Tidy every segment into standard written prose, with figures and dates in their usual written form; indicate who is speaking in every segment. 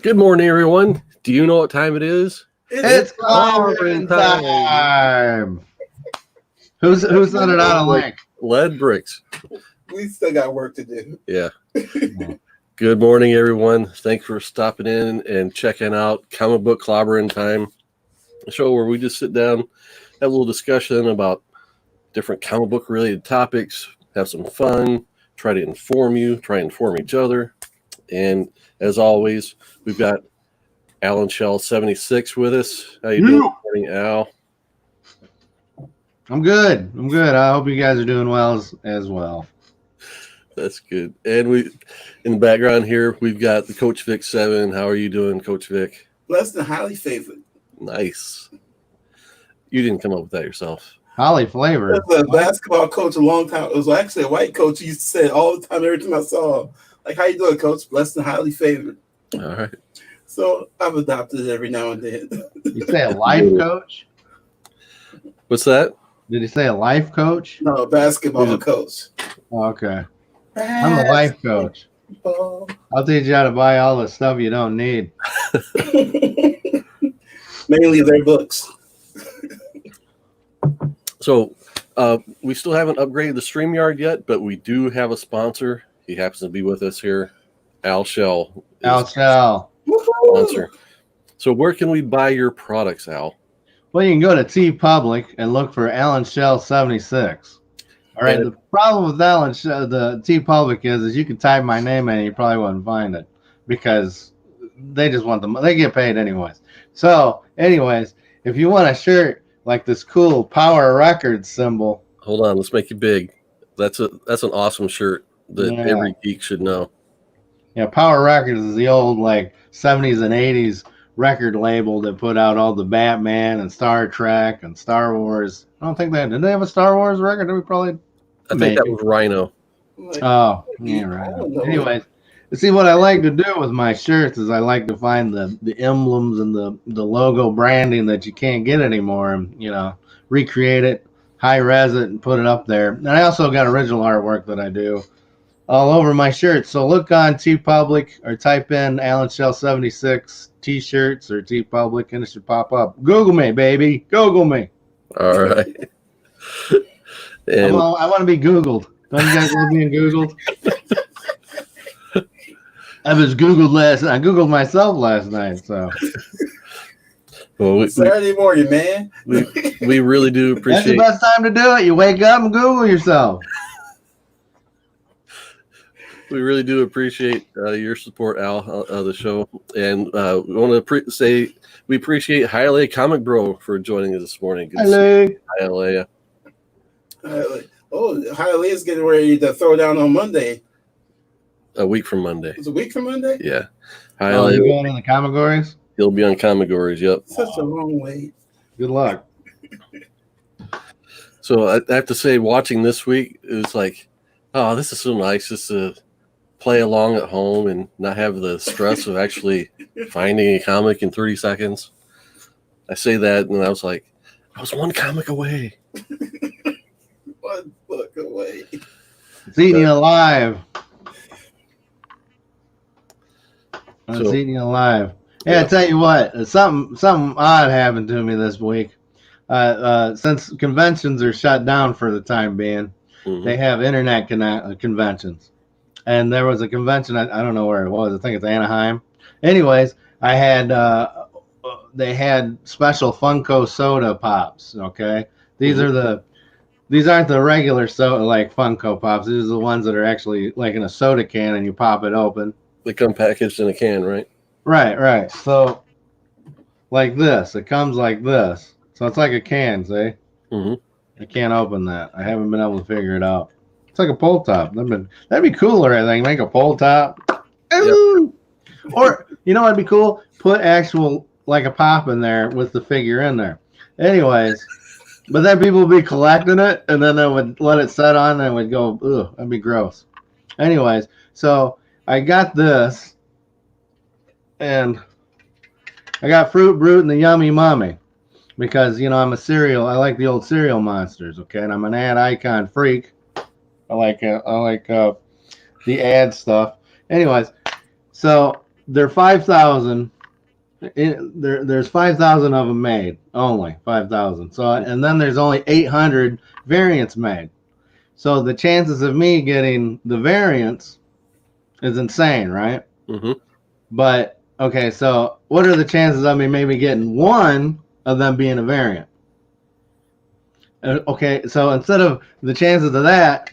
Speaker 1: Good morning, everyone. Do you know what time it is?
Speaker 2: It's Clobberin time. Who's sent it out a link?
Speaker 1: Lead bricks.
Speaker 3: We still got work to do.
Speaker 1: Yeah. Good morning, everyone. Thanks for stopping in and checking out Comic Book Clobberin Time, a show where we just sit down, have a little discussion about different comic book related topics, have some fun, try to inform you, try to inform each other. And as always, we've got Al and Schell 76 with us. How you doing? Good morning, Al.
Speaker 2: I'm good. I hope you guys are doing well as well.
Speaker 1: That's good. And we, in the background here, we've got the Coach Vic 7. How are you doing, Coach Vic?
Speaker 3: Blessed and highly favored.
Speaker 1: Nice. You didn't come up with that yourself.
Speaker 2: Highly flavored.
Speaker 3: It was a basketball coach a long time. It was actually a white coach. He used to say it all the time, every time I saw him. Like, how you doing, Coach? Blessed and highly favored.
Speaker 1: All right.
Speaker 3: So I've adopted it every now and then.
Speaker 2: You say a life coach?
Speaker 1: What's that?
Speaker 2: Did he say a life coach?
Speaker 3: No, a basketball coach.
Speaker 2: Oh, okay. I'm a life coach. I'll teach you how to buy all the stuff you don't need.
Speaker 3: Mainly their books.
Speaker 1: So we still haven't upgraded the StreamYard yet, but we do have a sponsor. He happens to be with us here, Al Schell.
Speaker 2: Al Schell.
Speaker 1: Sponsor. So where can we buy your products, Al?
Speaker 2: Well, you can go to TeePublic and look for Alan Schell 76. All right. The problem with Alan Schell, the TeePublic is you can type my name in and you probably wouldn't find it because they just want they get paid anyways. So, anyways, if you want a shirt like this cool Power Records symbol,
Speaker 1: hold on, let's make it big. That's an awesome shirt that every geek should know.
Speaker 2: Yeah, Power Records is the old like 70s and 80s record label that put out all the Batman and Star Trek and Star Wars. I don't think did they have a Star Wars record?
Speaker 1: I think that was Rhino.
Speaker 2: Oh, yeah, right. Anyways, see what I like to do with my shirts is I like to find the emblems and the logo branding that you can't get anymore and recreate it, high res it, and put it up there. And I also got original artwork that I do all over my shirts. So look on TeePublic or type in Alan Schell 76 t-shirts or TeePublic and it should pop up. Google me, baby. Google me.
Speaker 1: All right.
Speaker 2: And I want to be Googled. Don't you guys love being Googled? I was Googled last night. I Googled myself last night. So.
Speaker 1: Well,
Speaker 3: Saturday morning, man.
Speaker 1: We really do appreciate.
Speaker 2: That's the best time to do it. You wake up and Google yourself.
Speaker 1: We really do appreciate your support, Al, of the show. And we want to say we appreciate Hialeah Comic Bro for joining us this morning.
Speaker 2: Hello.
Speaker 1: Hialeah.
Speaker 3: Hialeah is getting ready to throw down on Monday.
Speaker 1: A week from Monday.
Speaker 3: It's a week from Monday?
Speaker 1: Yeah.
Speaker 2: Hialeah. You going in the Comigories?
Speaker 1: He'll be on Comigories, yep.
Speaker 3: Such a long wait.
Speaker 2: Good luck.
Speaker 1: So I have to say, watching this week, it was like, oh, this is so nice just to play along at home and not have the stress of actually finding a comic in 30 seconds. I say that, and I was like, I was one comic away.
Speaker 3: One book away.
Speaker 2: It's eating you alive. It's eating you alive. Yeah, I tell you what, something odd happened to me this week. Since conventions are shut down for the time being, they have internet conventions. And there was a convention, I don't know where it was. I think it's Anaheim. Anyways, I had they had special Funko soda pops. Okay, these aren't the regular soda like Funko pops. These are the ones that are actually like in a soda can and you pop it open.
Speaker 1: They come packaged in a can, right?
Speaker 2: Right. So like this, it comes like this. So it's like a can, see? I can't open that. I haven't been able to figure it out. It's like a pull top. That'd be cooler, I think. Make a pull top. Yep. Or, you know what'd be cool? Put actual, like a pop in there with the figure in there. Anyways, but then people would be collecting it, and then they would let it set on, and it would go, ugh, that'd be gross. Anyways, so I got this, and I got Fruit Brute and the Yummy Mummy. Because, I'm a cereal. I like the old cereal monsters, okay? And I'm an ad icon freak. I like the ad stuff. Anyways, so they're 5,000. There's 5,000 of them made, only 5,000. So, and then there's only 800 variants made. So the chances of me getting the variants is insane, right?
Speaker 1: Mm-hmm.
Speaker 2: But okay, so what are the chances of me maybe getting one of them being a variant? Okay, so instead of the chances of that,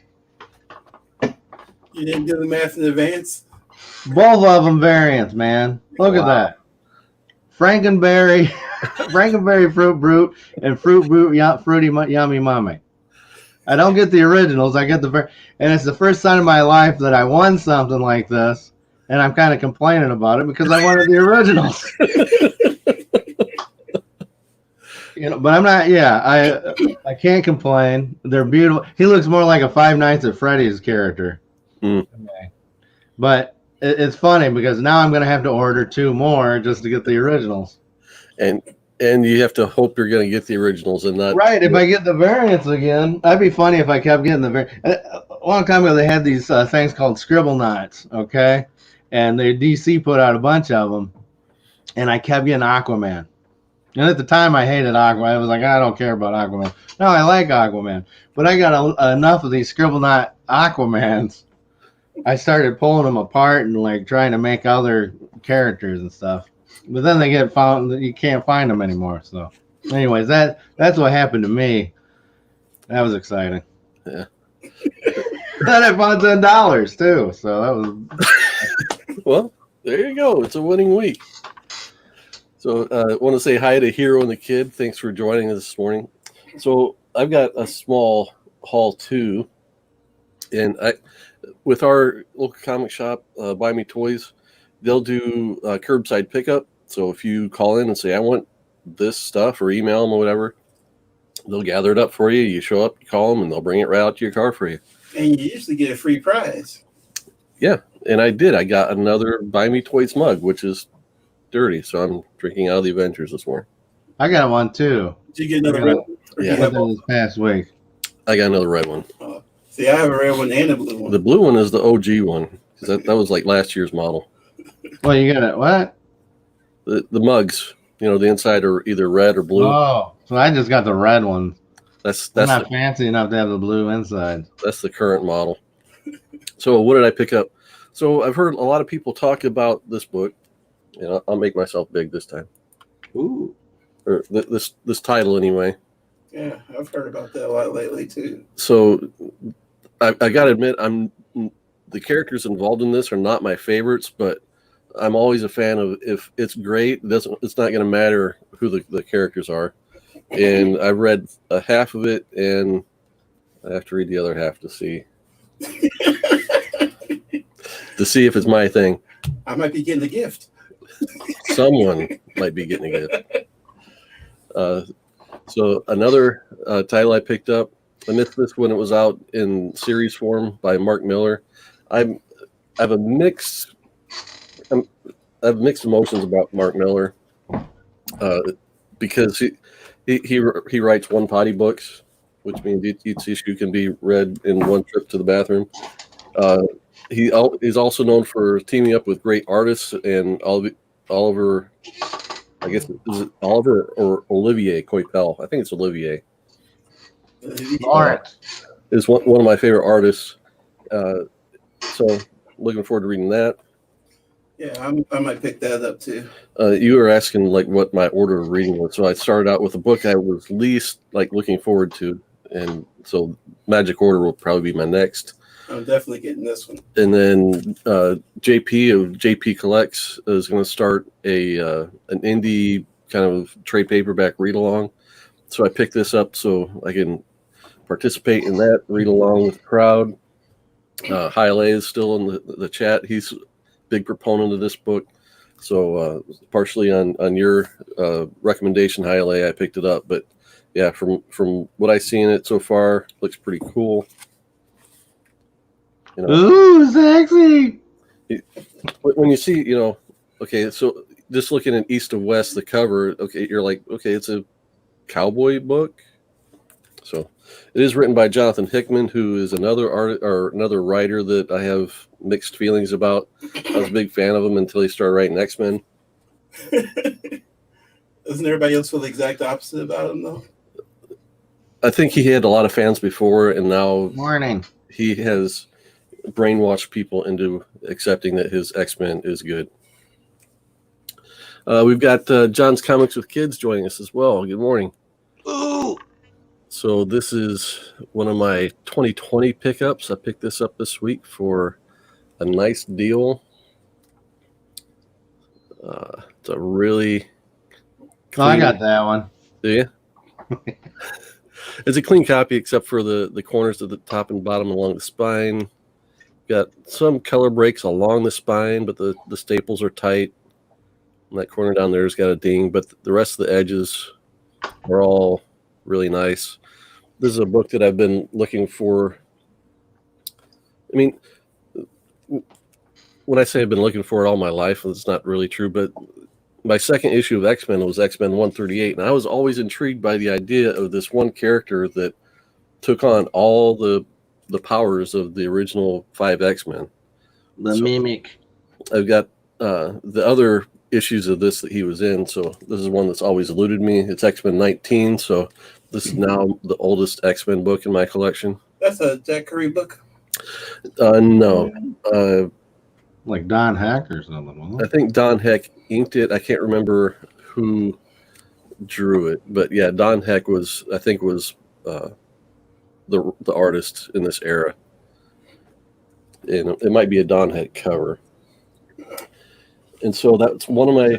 Speaker 3: You didn't do the math in advance?
Speaker 2: both of them variants, man. Look at that. Frankenberry, Frankenberry Fruit Brute, and Fruit Brute Fruity Yummy Mummy. I don't get the originals. I get and it's the first time in my life that I won something like this, and I'm kind of complaining about it because I wanted the originals. But I'm not. Yeah, I can't complain. They're beautiful. He looks more like a Five Nights at Freddy's character. Okay. But it's funny because now I'm going to have to order 2 more just to get the originals.
Speaker 1: And you have to hope you're going to get the originals and not.
Speaker 2: Right. If I get the variants again, that'd be funny if I kept getting the variants. A long time ago, they had these things called Scribble Knots. Okay. And the DC put out a bunch of them. And I kept getting Aquaman. And at the time, I hated Aquaman. I was like, I don't care about Aquaman. No, I like Aquaman. But I got enough of these Scribble Knot Aquamans. I started pulling them apart and like trying to make other characters and stuff. But then they get found that you can't find them anymore. So, anyways, that's what happened to me. That was exciting.
Speaker 1: Yeah.
Speaker 2: Then I found $10 too. So that was.
Speaker 1: Well, there you go. It's a winning week. So I want to say hi to Hero and the Kid. Thanks for joining us this morning. So I've got a small haul too, and with our local comic shop, Buy Me Toys, they'll do curbside pickup. So if you call in and say I want this stuff, or email them or whatever, they'll gather it up for you. You show up, you call them, and they'll bring it right out to your car for you.
Speaker 3: And you usually get a free prize.
Speaker 1: Yeah, and I did. I got another Buy Me Toys mug, which is dirty, so I'm drinking out of the Avengers this morning.
Speaker 2: I got one too.
Speaker 3: Did you get another red one?
Speaker 1: Yeah.
Speaker 2: This past week.
Speaker 1: I got another red one.
Speaker 3: See, I have a red one and a blue one.
Speaker 1: The blue one is the OG one, because that was like last year's model.
Speaker 2: Well, you got it. What?
Speaker 1: The mugs, the inside are either red or blue.
Speaker 2: Oh, so I just got the red one.
Speaker 1: That's
Speaker 2: not fancy enough to have the blue inside.
Speaker 1: That's the current model. So what did I pick up? So I've heard a lot of people talk about this book. I'll make myself big this time.
Speaker 2: Ooh.
Speaker 1: Or this title anyway.
Speaker 3: Yeah, I've heard about that a lot lately too.
Speaker 1: So I got to admit, the characters involved in this are not my favorites, but I'm always a fan of, if it's great, it's not going to matter who the characters are. And I read a half of it, and I have to read the other half to see if it's my thing.
Speaker 3: I might be getting a gift.
Speaker 1: Someone might be getting a gift. So another title I picked up, I missed this when it was out in series form by Mark Miller. I have mixed emotions about Mark Miller because he writes one potty books, which means each issue can be read in one trip to the bathroom. He's also known for teaming up with great artists, and Oliver, I guess, is it Oliver or Olivier Coipel? I think it's Olivier. Is one of my favorite artists. So looking forward to reading that.
Speaker 3: Yeah, I might pick that up too.
Speaker 1: You were asking like what my order of reading was. So I started out with a book I was least like looking forward to, and so Magic Order will probably be my next.
Speaker 3: I'm definitely getting this one.
Speaker 1: And then JP of JP Collects is going to start an indie kind of trade paperback read along. So I picked this up so I can participate in that, read along with the crowd. Haile is still in the chat. He's a big proponent of this book. So partially on your recommendation, Haile, I picked it up. But yeah, from what I see in it so far, looks pretty cool.
Speaker 2: Ooh, sexy.
Speaker 1: When you see, okay, so just looking at east to west, the cover, okay, you're like, okay, it's a cowboy book. So It is written by Jonathan Hickman, who is another writer that I have mixed feelings about. I was a big fan of him until he started writing X-Men.
Speaker 3: Doesn't everybody else feel the exact opposite about him, though?
Speaker 1: I think he had a lot of fans before, and now he has brainwashed people into accepting that his X-Men is good. We've got John's Comics with Kids joining us as well. Good morning.
Speaker 2: Ooh.
Speaker 1: So this is one of my 2020 pickups. I picked this up this week for a nice deal. It's a really clean...
Speaker 2: I got that one.
Speaker 1: Do you? It's a clean copy except for the corners at the top and bottom along the spine. Got some color breaks along the spine, but the staples are tight. And that corner down there has got a ding, but the rest of the edges are all really nice. This is a book that I've been looking for. I mean, when I say I've been looking for it all my life, it's not really true, but my second issue of X-Men was X-Men 138, and I was always intrigued by the idea of this one character that took on all the powers of the original 5 X-Men.
Speaker 2: The Mimic.
Speaker 1: I've got the other issues of this that he was in, so this is one that's always eluded me. It's X-Men 19, so this is now the oldest X-Men book in my collection.
Speaker 3: That's a Jack Kirby book?
Speaker 1: No.
Speaker 2: Like Don Heck or something.
Speaker 1: I think Don Heck inked it. I can't remember who drew it, but yeah, Don Heck was the artist in this era, and it might be a Don Heck cover. And so that's one of my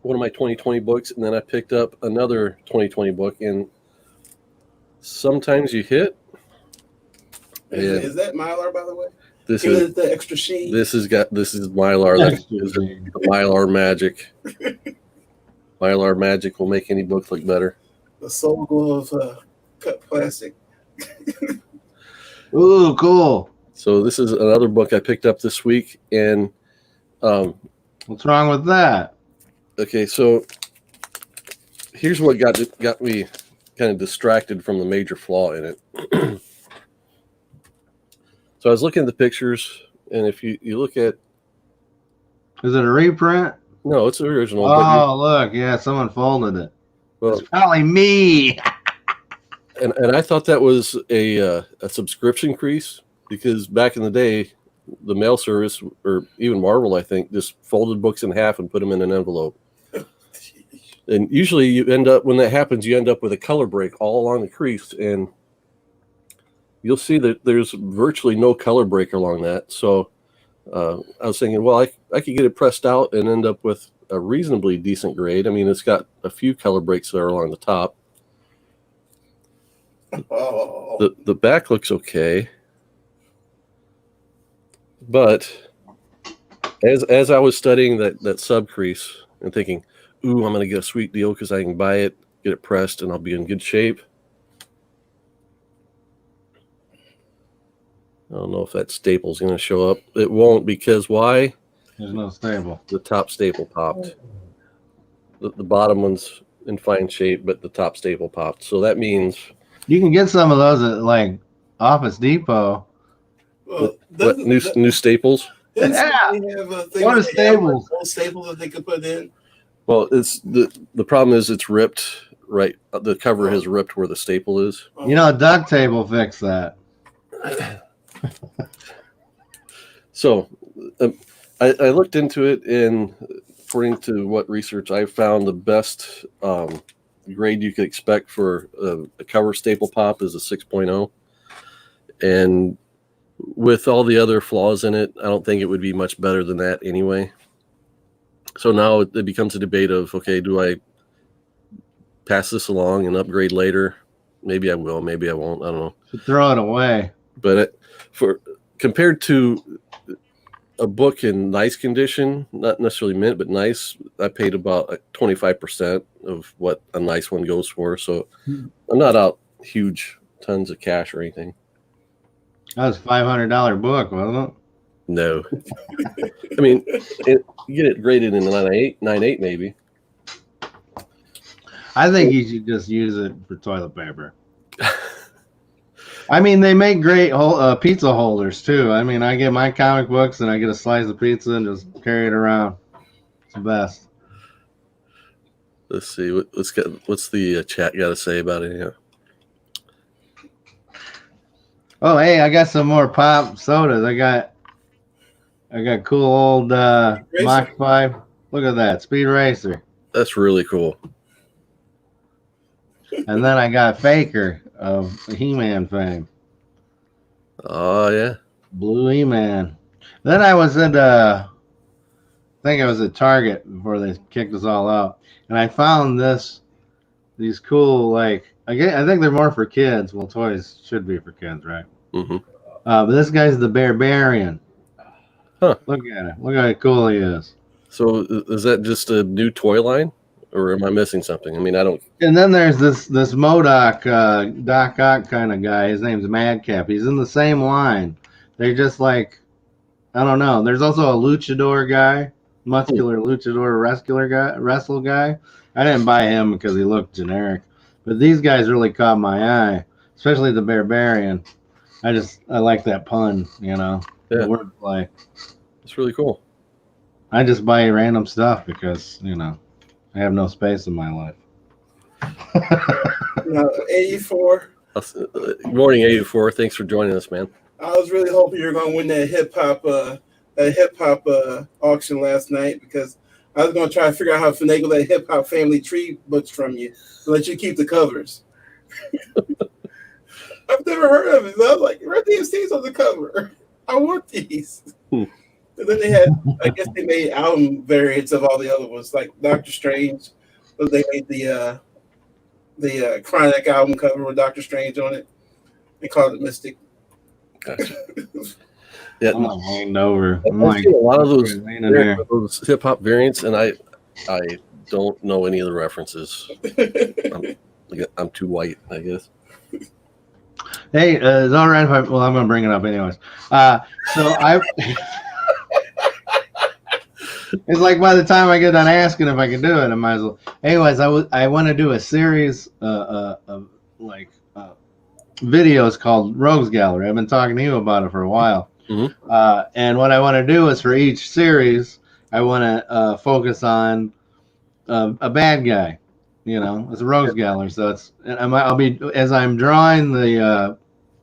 Speaker 1: 2020 books, and then I picked up another 2020 book, and Sometimes You Hit.
Speaker 3: Is that Mylar, by the way?
Speaker 1: This is
Speaker 3: the extra sheet.
Speaker 1: This is Mylar. This is the Mylar magic. Mylar magic will make any book look better.
Speaker 3: The soul glow of cut plastic.
Speaker 2: Ooh, cool.
Speaker 1: So this is another book I picked up this week, and
Speaker 2: what's wrong with that?
Speaker 1: Okay, so here's what got me kind of distracted from the major flaw in it. So I was looking at the pictures, and if you look at...
Speaker 2: Is it a reprint?
Speaker 1: No, it's the original.
Speaker 2: Oh, look. Yeah, someone folded it.
Speaker 1: Well,
Speaker 2: it's probably me.
Speaker 1: and I thought that was a subscription crease, because back in the day, the mail service, or even Marvel, I think, just folded books in half and put them in an envelope. And usually you end up, when that happens, you end up with a color break all along the crease, and you'll see that there's virtually no color break along that. So I was thinking, well, I could get it pressed out and end up with a reasonably decent grade. I mean, it's got a few color breaks that are along the top.
Speaker 3: Oh.
Speaker 1: The back looks okay. But as I was studying that sub crease and thinking, ooh, I'm going to get a sweet deal because I can buy it, get it pressed, and I'll be in good shape. I don't know if that staple's going to show up. It won't, because why?
Speaker 2: There's no staple.
Speaker 1: The top staple popped. The bottom one's in fine shape, but the top staple popped. So that means...
Speaker 2: You can get some of those at, like, Office Depot.
Speaker 3: Well,
Speaker 1: what, new staples?
Speaker 2: Yeah.
Speaker 3: What are staples? Staples that they could put in?
Speaker 1: Well, it's the problem is it's ripped, right? The cover has ripped where the staple is.
Speaker 2: You know, duct tape will fix that.
Speaker 1: So I looked into it, and according to what research I found, the best grade you could expect for a cover staple pop is a 6.0. And with all the other flaws in it, I don't think it would be much better than that anyway. So now it becomes a debate of, okay, do I pass this along and upgrade later? Maybe I will, maybe I won't. I don't know.
Speaker 2: Throw it away.
Speaker 1: But compared to a book in nice condition, not necessarily mint, but nice, I paid about 25% of what a nice one goes for. So I'm not out huge tons of cash or anything.
Speaker 2: That was a $500 book, wasn't it?
Speaker 1: No. I mean, you get it graded in 9.8 maybe.
Speaker 2: I think you should just use it for toilet paper. I mean, they make great pizza holders too. I mean, I get my comic books and I get a slice of pizza and just carry it around. It's the best.
Speaker 1: Let's see. What's the chat got to say about it? Yeah.
Speaker 2: Oh, hey, I got some more pop sodas. I got cool old Mach 5. Look at that, Speed Racer.
Speaker 1: That's really cool.
Speaker 2: And then I got Faker of He-Man fame.
Speaker 1: Oh yeah,
Speaker 2: Blue He-Man. Then I was at I think I was at Target before they kicked us all out, and I found these cool, like, I think they're more for kids. Well, toys should be for kids, right?
Speaker 1: Mm-hmm.
Speaker 2: But this guy's the Barbarian.
Speaker 1: Huh.
Speaker 2: Look at him. Look how cool he is.
Speaker 1: So is that just a new toy line, or am I missing something? I mean, I don't.
Speaker 2: And then there's this MODOK, Doc Ock kind of guy. His name's Madcap. He's in the same line. They're just like, I don't know. There's also a luchador guy, muscular luchador wrestle guy. I didn't buy him because he looked generic. But these guys really caught my eye, especially the Barbarian. I like that pun, you know, the wordplay.
Speaker 1: It's really cool.
Speaker 2: I just buy random stuff because, you know, I have no space in my life.
Speaker 3: 84.
Speaker 1: Good morning, 84. Thanks for joining us, man.
Speaker 3: I was really hoping you were going to win that hip hop auction last night, because I was going to try to figure out how to finagle that hip hop family tree books from you to let you keep the covers. I've never heard of it. So I was like, Red DMC's on the cover. I want these. And then they had, I guess they made album variants of all the other ones, like Doctor Strange. But they made the Chronic album cover with Doctor Strange on it. They called it Mystic.
Speaker 1: Gotcha. Yeah,
Speaker 2: I'm like hanging over.
Speaker 1: I see a lot of those hip hop variants, and I don't know any of the references. I'm too white, I guess.
Speaker 2: Hey, it's all right if I'm going to bring it up anyways. It's like by the time I get done asking if I can do it, I might as well. Anyways, I want to do a series of videos called Rogues Gallery. I've been talking to you about it for a while.
Speaker 1: Mm-hmm.
Speaker 2: And what I want to do is, for each series, I want to focus on a bad guy. You know, it's a Rogues Gallery, so I'll be, as I'm drawing the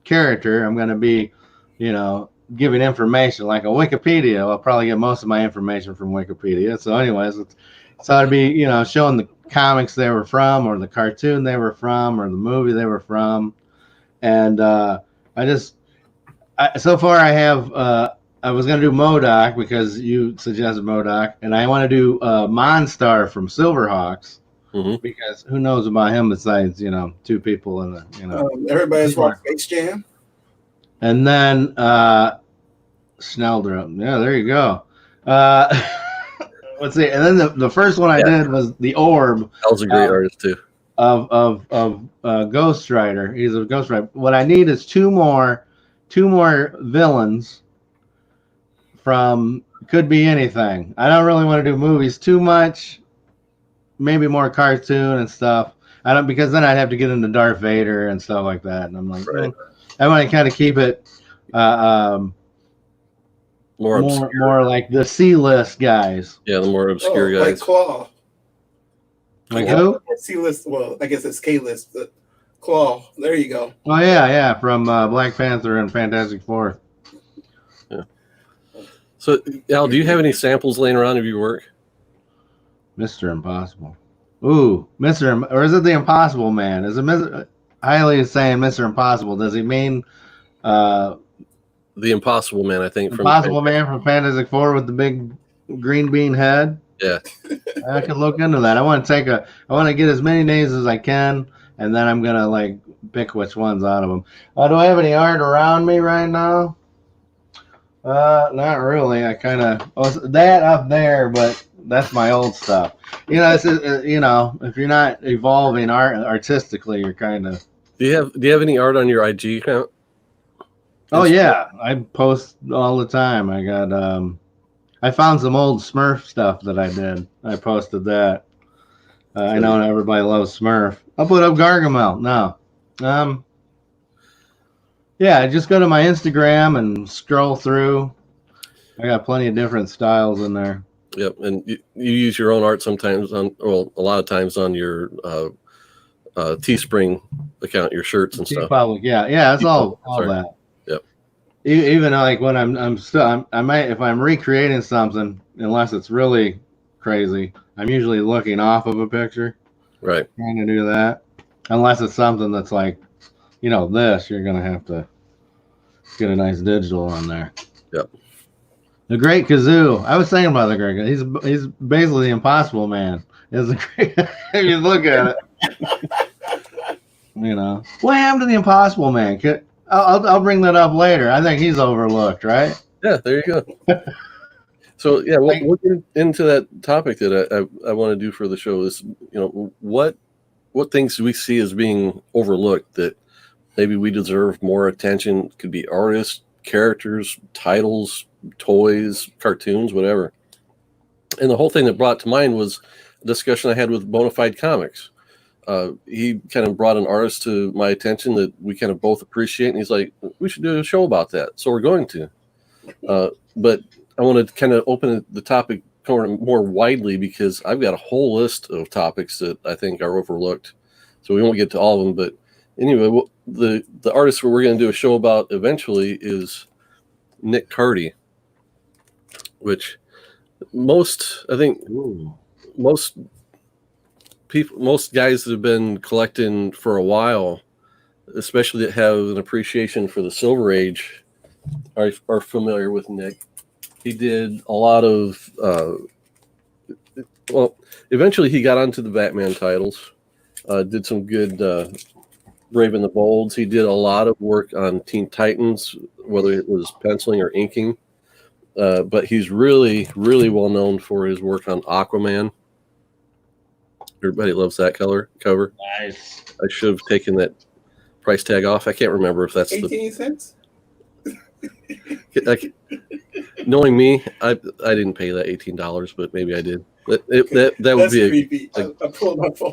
Speaker 2: character, I'm going to be, you know, giving information like a Wikipedia. I'll probably get most of my information from Wikipedia. So anyways, so I'd be, you know, showing the comics they were from, or the cartoon they were from, or the movie they were from. And so far I have, I was going to do MODOK because you suggested MODOK, and I want to do Monstar from Silverhawks.
Speaker 1: Mm-hmm.
Speaker 2: Because who knows about him besides, you know, two people in the, you know.
Speaker 3: Everybody's watched Space Jam.
Speaker 2: And then Snelldrum. Yeah, there you go. Let's see. And then the first one I did was the Orb.
Speaker 1: That was a great artist too.
Speaker 2: Of Ghost Rider. He's a Ghost Rider. What I need is two more villains from, could be anything. I don't really want to do movies too much. Maybe more cartoon and stuff. I don't, because then I'd have to get into Darth Vader and stuff like that. And I'm like,
Speaker 1: right.
Speaker 2: I want to kind of keep it more like the C-list guys.
Speaker 1: Yeah, the more obscure guys.
Speaker 3: Like Claw.
Speaker 2: Like who?
Speaker 3: C-list. Well, I guess it's K-list. But Claw. There you go.
Speaker 2: Oh yeah, from Black Panther and Fantastic Four.
Speaker 1: Yeah. So, Al, do you have any samples laying around of your work?
Speaker 2: Mr. Impossible. Ooh, or is it the Impossible Man? Is it Hailey is saying Mr. Impossible? Does he mean
Speaker 1: the Impossible Man? I think
Speaker 2: Impossible Man from Fantastic Four with the big green bean head.
Speaker 1: Yeah,
Speaker 2: I can look into that. I want to get as many names as I can, and then I'm gonna like pick which ones out of them. Do I have any art around me right now? Not really. I kind of that up there, but that's my old stuff. You know, you know, if you're not evolving artistically, you're kind of.
Speaker 1: Do you have any art on your IG account?
Speaker 2: Oh yeah, I post all the time. I got I found some old Smurf stuff that I did. I posted that. I know everybody loves Smurf. I'll put up Gargamel. No. Yeah, just go to my Instagram and scroll through. I got plenty of different styles in there.
Speaker 1: Yep, and you use your own art sometimes a lot of times on your Teespring account, your shirts and stuff.
Speaker 2: Public, yeah, it's all that.
Speaker 1: Yep.
Speaker 2: Even like when I might, if I'm recreating something, unless it's really crazy, I'm usually looking off of a picture.
Speaker 1: Right.
Speaker 2: Trying to do that, unless it's something that's like, this, you're gonna have to get a nice digital on there.
Speaker 1: Yep.
Speaker 2: The Great Kazoo. I was thinking about the Great. He's basically the Impossible Man. If you look at it, what happened to the Impossible Man? I'll bring that up later. I think he's overlooked, right?
Speaker 1: Yeah, there you go. So yeah, we'll get into that topic that I want to do for the show. Is what things do we see as being overlooked that maybe we deserve more attention? Could be artists, characters, titles, toys, cartoons, whatever. And the whole thing that brought to mind was a discussion I had with Bonafide Comics. He kind of brought an artist to my attention that we kind of both appreciate, and he's like, we should do a show about that. So we're going to. But I want to kind of open the topic more widely because I've got a whole list of topics that I think are overlooked. So we won't get to all of them. But anyway, the artist we're going to do a show about eventually is Nick Cardy, which most guys that have been collecting for a while, especially that have an appreciation for the Silver Age, are familiar with Nick. He did a lot of eventually he got onto the Batman titles, did some good Brave and the Bolds. He did a lot of work on Teen Titans, whether it was penciling or inking. But he's really, really well known for his work on Aquaman. Everybody loves that cover.
Speaker 2: Nice.
Speaker 1: I should have taken that price tag off. I can't remember if that's
Speaker 3: 18 cents.
Speaker 1: Knowing me, I didn't pay that $18, but maybe I did. That would
Speaker 3: That's
Speaker 1: be
Speaker 3: creepy. I pulled my phone.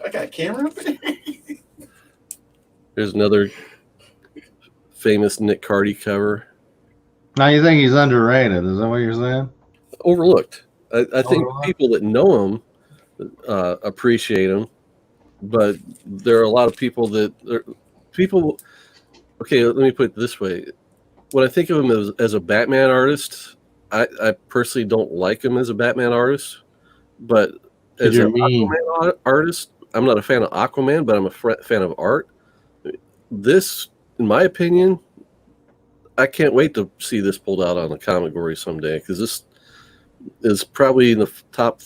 Speaker 3: I got a camera up there.
Speaker 1: There's another famous Nick Cardy cover.
Speaker 2: Now you think he's underrated? Is that what you're saying?
Speaker 1: Overlooked. I think people that know him appreciate him, but there are a lot of people okay, let me put it this way. When I think of him as a Batman artist, I personally don't like him as a Batman artist, but as an Aquaman artist, I'm not a fan of Aquaman, but I'm a fan of art. This, in my opinion, I can't wait to see this pulled out on a comic gory someday, because this is probably in the top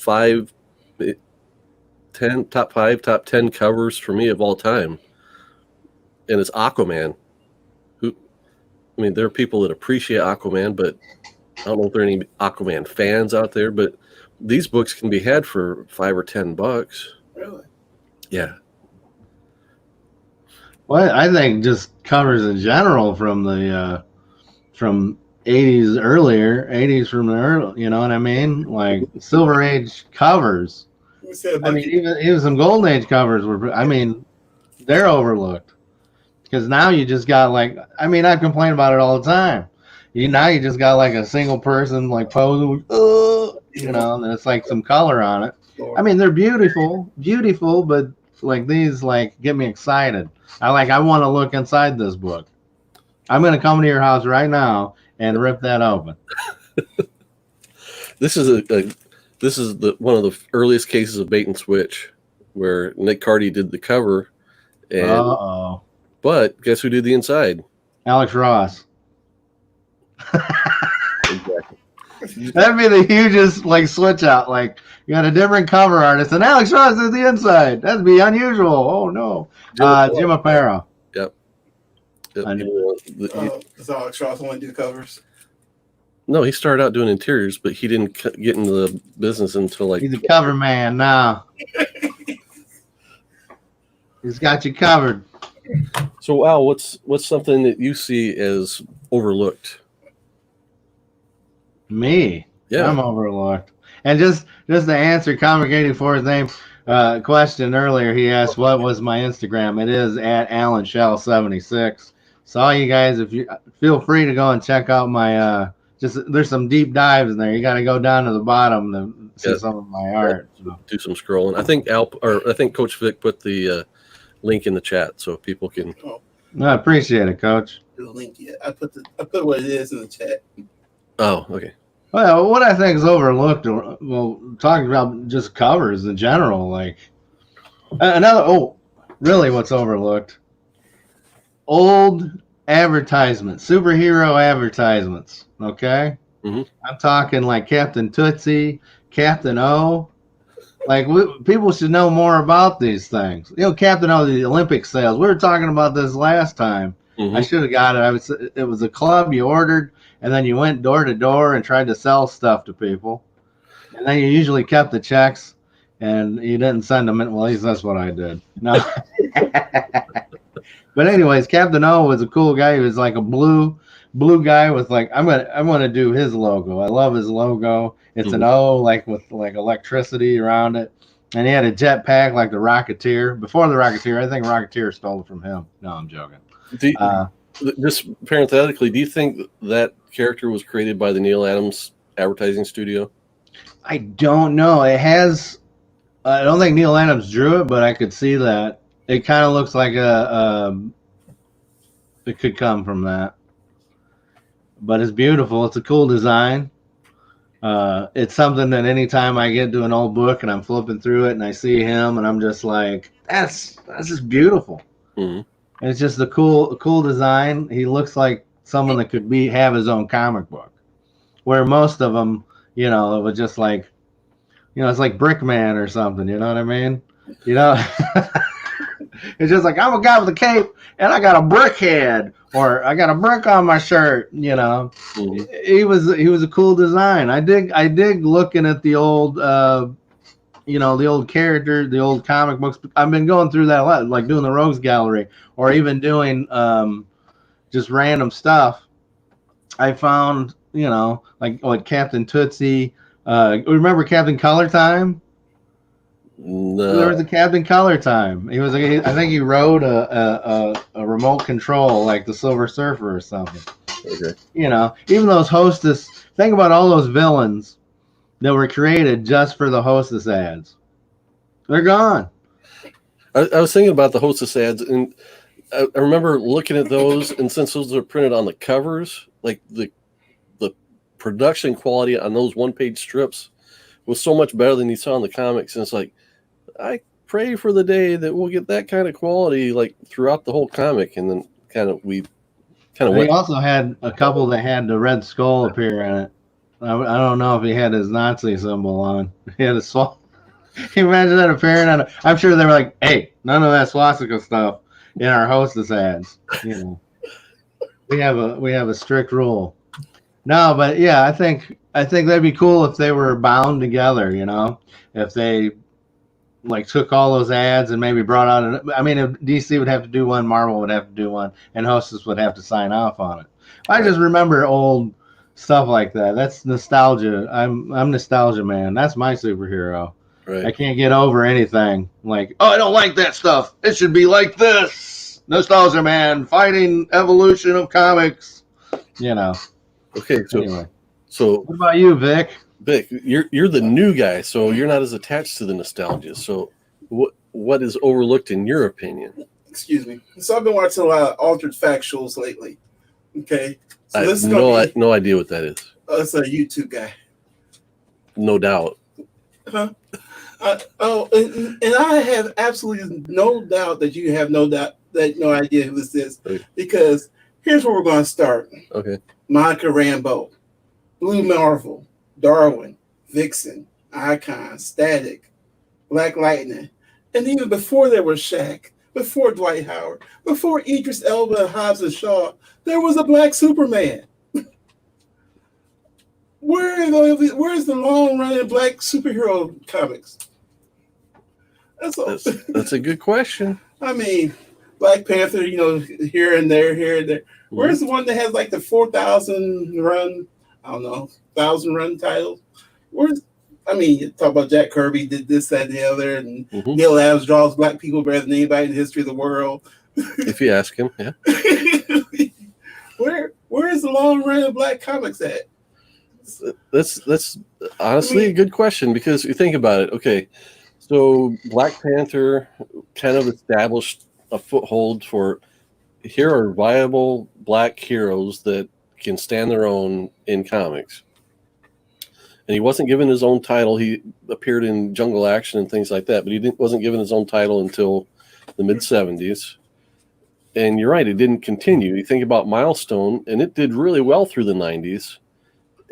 Speaker 1: 10 covers for me of all time. And it's Aquaman. There are people that appreciate Aquaman, but I don't know if there are any Aquaman fans out there, but these books can be had for $5 or $10.
Speaker 3: Really?
Speaker 2: Yeah. Well, I think just covers in general from the from 80s from the early, you know what I mean? Like Silver Age covers. Even some Golden Age covers were, they're overlooked. Because now you just got I complain about it all the time. Now you just got like a single person posing, and it's like some color on it. They're beautiful, but these get me excited. I want to look inside this book. I'm going to come to your house right now and rip that open.
Speaker 1: This is one of the earliest cases of bait and switch, where Nick Cardy did the cover, and but guess who did the inside?
Speaker 2: Alex Ross.
Speaker 1: Exactly.
Speaker 2: That'd be the hugest switch out. You got a different cover artist and Alex Ross is the inside. That'd be unusual. Oh no. Jim Aparo.
Speaker 1: Yep.
Speaker 3: Does Alex Ross only do covers?
Speaker 1: No, he started out doing interiors, but he didn't get into the business until
Speaker 2: he's a cover man now. He's got you covered.
Speaker 1: So Al, what's something that you see as overlooked?
Speaker 2: Me?
Speaker 1: Yeah.
Speaker 2: I'm overlooked. And just to answer Comic 84's name question earlier, he asked what was my Instagram. It is at Alan Schell 76. So all you guys, if you feel free to go and check out my there's some deep dives in there. You got to go down to the bottom to see some of my art. So.
Speaker 1: Do some scrolling. I think Coach Vic put the link in the chat so people can.
Speaker 2: I appreciate it, Coach.
Speaker 3: The link yet? I put what it is in the chat.
Speaker 1: Oh, okay.
Speaker 2: Well, what I think is overlooked, well, talking about just covers in general, like really what's overlooked? Old advertisements, superhero advertisements, okay?
Speaker 1: Mm-hmm.
Speaker 2: I'm talking like Captain Tootsie, Captain O. Like, people should know more about these things. You know, Captain O, the Olympic sales. We were talking about this last time.
Speaker 1: Mm-hmm.
Speaker 2: I should have got it. It was a club you ordered, and then you went door to door and tried to sell stuff to people. And then you usually kept the checks, and you didn't send them in. Well, at least that's what I did. No. But anyways, Captain O was a cool guy. He was like a blue guy with like I'm gonna do his logo. I love his logo. It's an O like with like electricity around it, and he had a jetpack like the Rocketeer. Before the Rocketeer, I think Rocketeer stole it from him. No, I'm joking.
Speaker 1: Just parenthetically, do you think that character was created by the Neil Adams advertising studio?
Speaker 2: I don't know. It has. I don't think Neil Adams drew it, but I could see that. It kind of looks like it could come from that. But it's beautiful. It's a cool design. It's something that anytime I get to an old book and I'm flipping through it and I see him and I'm just like, that's just beautiful.
Speaker 1: Mm-hmm.
Speaker 2: And it's just a cool design. He looks like someone that could have his own comic book. Where most of them, it was just like, it's like Brickman or something. You know what I mean? It's just like, I'm a guy with a cape and I got a brick head or I got a brick on my shirt.
Speaker 1: Mm-hmm.
Speaker 2: He was a cool design. I dig looking at the old, the old character, the old comic books. I've been going through that a lot, like doing the Rogues Gallery or even doing just random stuff. I found, like Captain Tootsie. Remember Captain Color Time?
Speaker 1: No.
Speaker 2: There was a Captain Color Time. He was, I think he rode a remote control like the Silver Surfer or something.
Speaker 1: Okay.
Speaker 2: Even those Hostess. Think about all those villains that were created just for the Hostess ads. They're gone.
Speaker 1: I was thinking about the Hostess ads, and I remember looking at those, and since those are printed on the covers, like the production quality on those one-page strips was so much better than you saw in the comics. And it's like, I pray for the day that we'll get that kind of quality like throughout the whole comic, and then we
Speaker 2: also had a couple that had the Red Skull appear in it. I don't know if he had his Nazi symbol on. He had a swastika. Can you imagine that appearing on I'm sure they were like, hey, none of that swastika stuff in our Hostess ads. We have a strict rule. No, but yeah, I think that'd be cool if they were bound together, if they like took all those ads and maybe brought out if DC would have to do one, Marvel would have to do one, and Hostess would have to sign off on it. I just remember old stuff like that. That's nostalgia. I'm nostalgia man. That's my superhero.
Speaker 1: Right.
Speaker 2: I can't get over anything like, oh, I don't like that stuff. It should be like this. Nostalgia man fighting evolution of comics.
Speaker 1: Okay, so
Speaker 2: anyway.
Speaker 1: So
Speaker 2: what about you, Vic?
Speaker 1: Vic, you're the new guy, so you're not as attached to the nostalgia. So what is overlooked in your opinion?
Speaker 3: Excuse me. So I've been watching a lot of Altered Factuals lately. Okay. So
Speaker 1: I
Speaker 3: this
Speaker 1: have
Speaker 3: is
Speaker 1: no idea what that is.
Speaker 3: It's a YouTube guy.
Speaker 1: No doubt.
Speaker 3: Huh? And I have absolutely no doubt that you have no idea who this is, because here's where we're going to start.
Speaker 1: Okay.
Speaker 3: Monica Rambeau, Blue Marvel, Darwin, Vixen, Icon, Static, Black Lightning, and even before there was Shaq, before Dwight Howard, before Idris Elba, Hobbs and Shaw, there was a Black Superman. Where's the long-running Black superhero comics?
Speaker 1: That's a good question.
Speaker 3: I mean, Black Panther, here and there. Where's the one that has like the 4,000 run? I don't know, 1,000 run titles. I mean, you talk about Jack Kirby did this, that, and the other, and
Speaker 1: Mm-hmm.
Speaker 3: Neil Adams draws black people better than anybody in the history of the world.
Speaker 1: If you ask him, yeah.
Speaker 3: Where is the long run of black comics at?
Speaker 1: That's honestly a good question, because you think about it. Okay, so Black Panther kind of established a foothold for here are viable black heroes that can stand their own in comics. And he wasn't given his own title. He appeared in Jungle Action and things like that, but he wasn't given his own title until the mid-'70s. And you're right, it didn't continue. You think about Milestone, and it did really well through the 90s.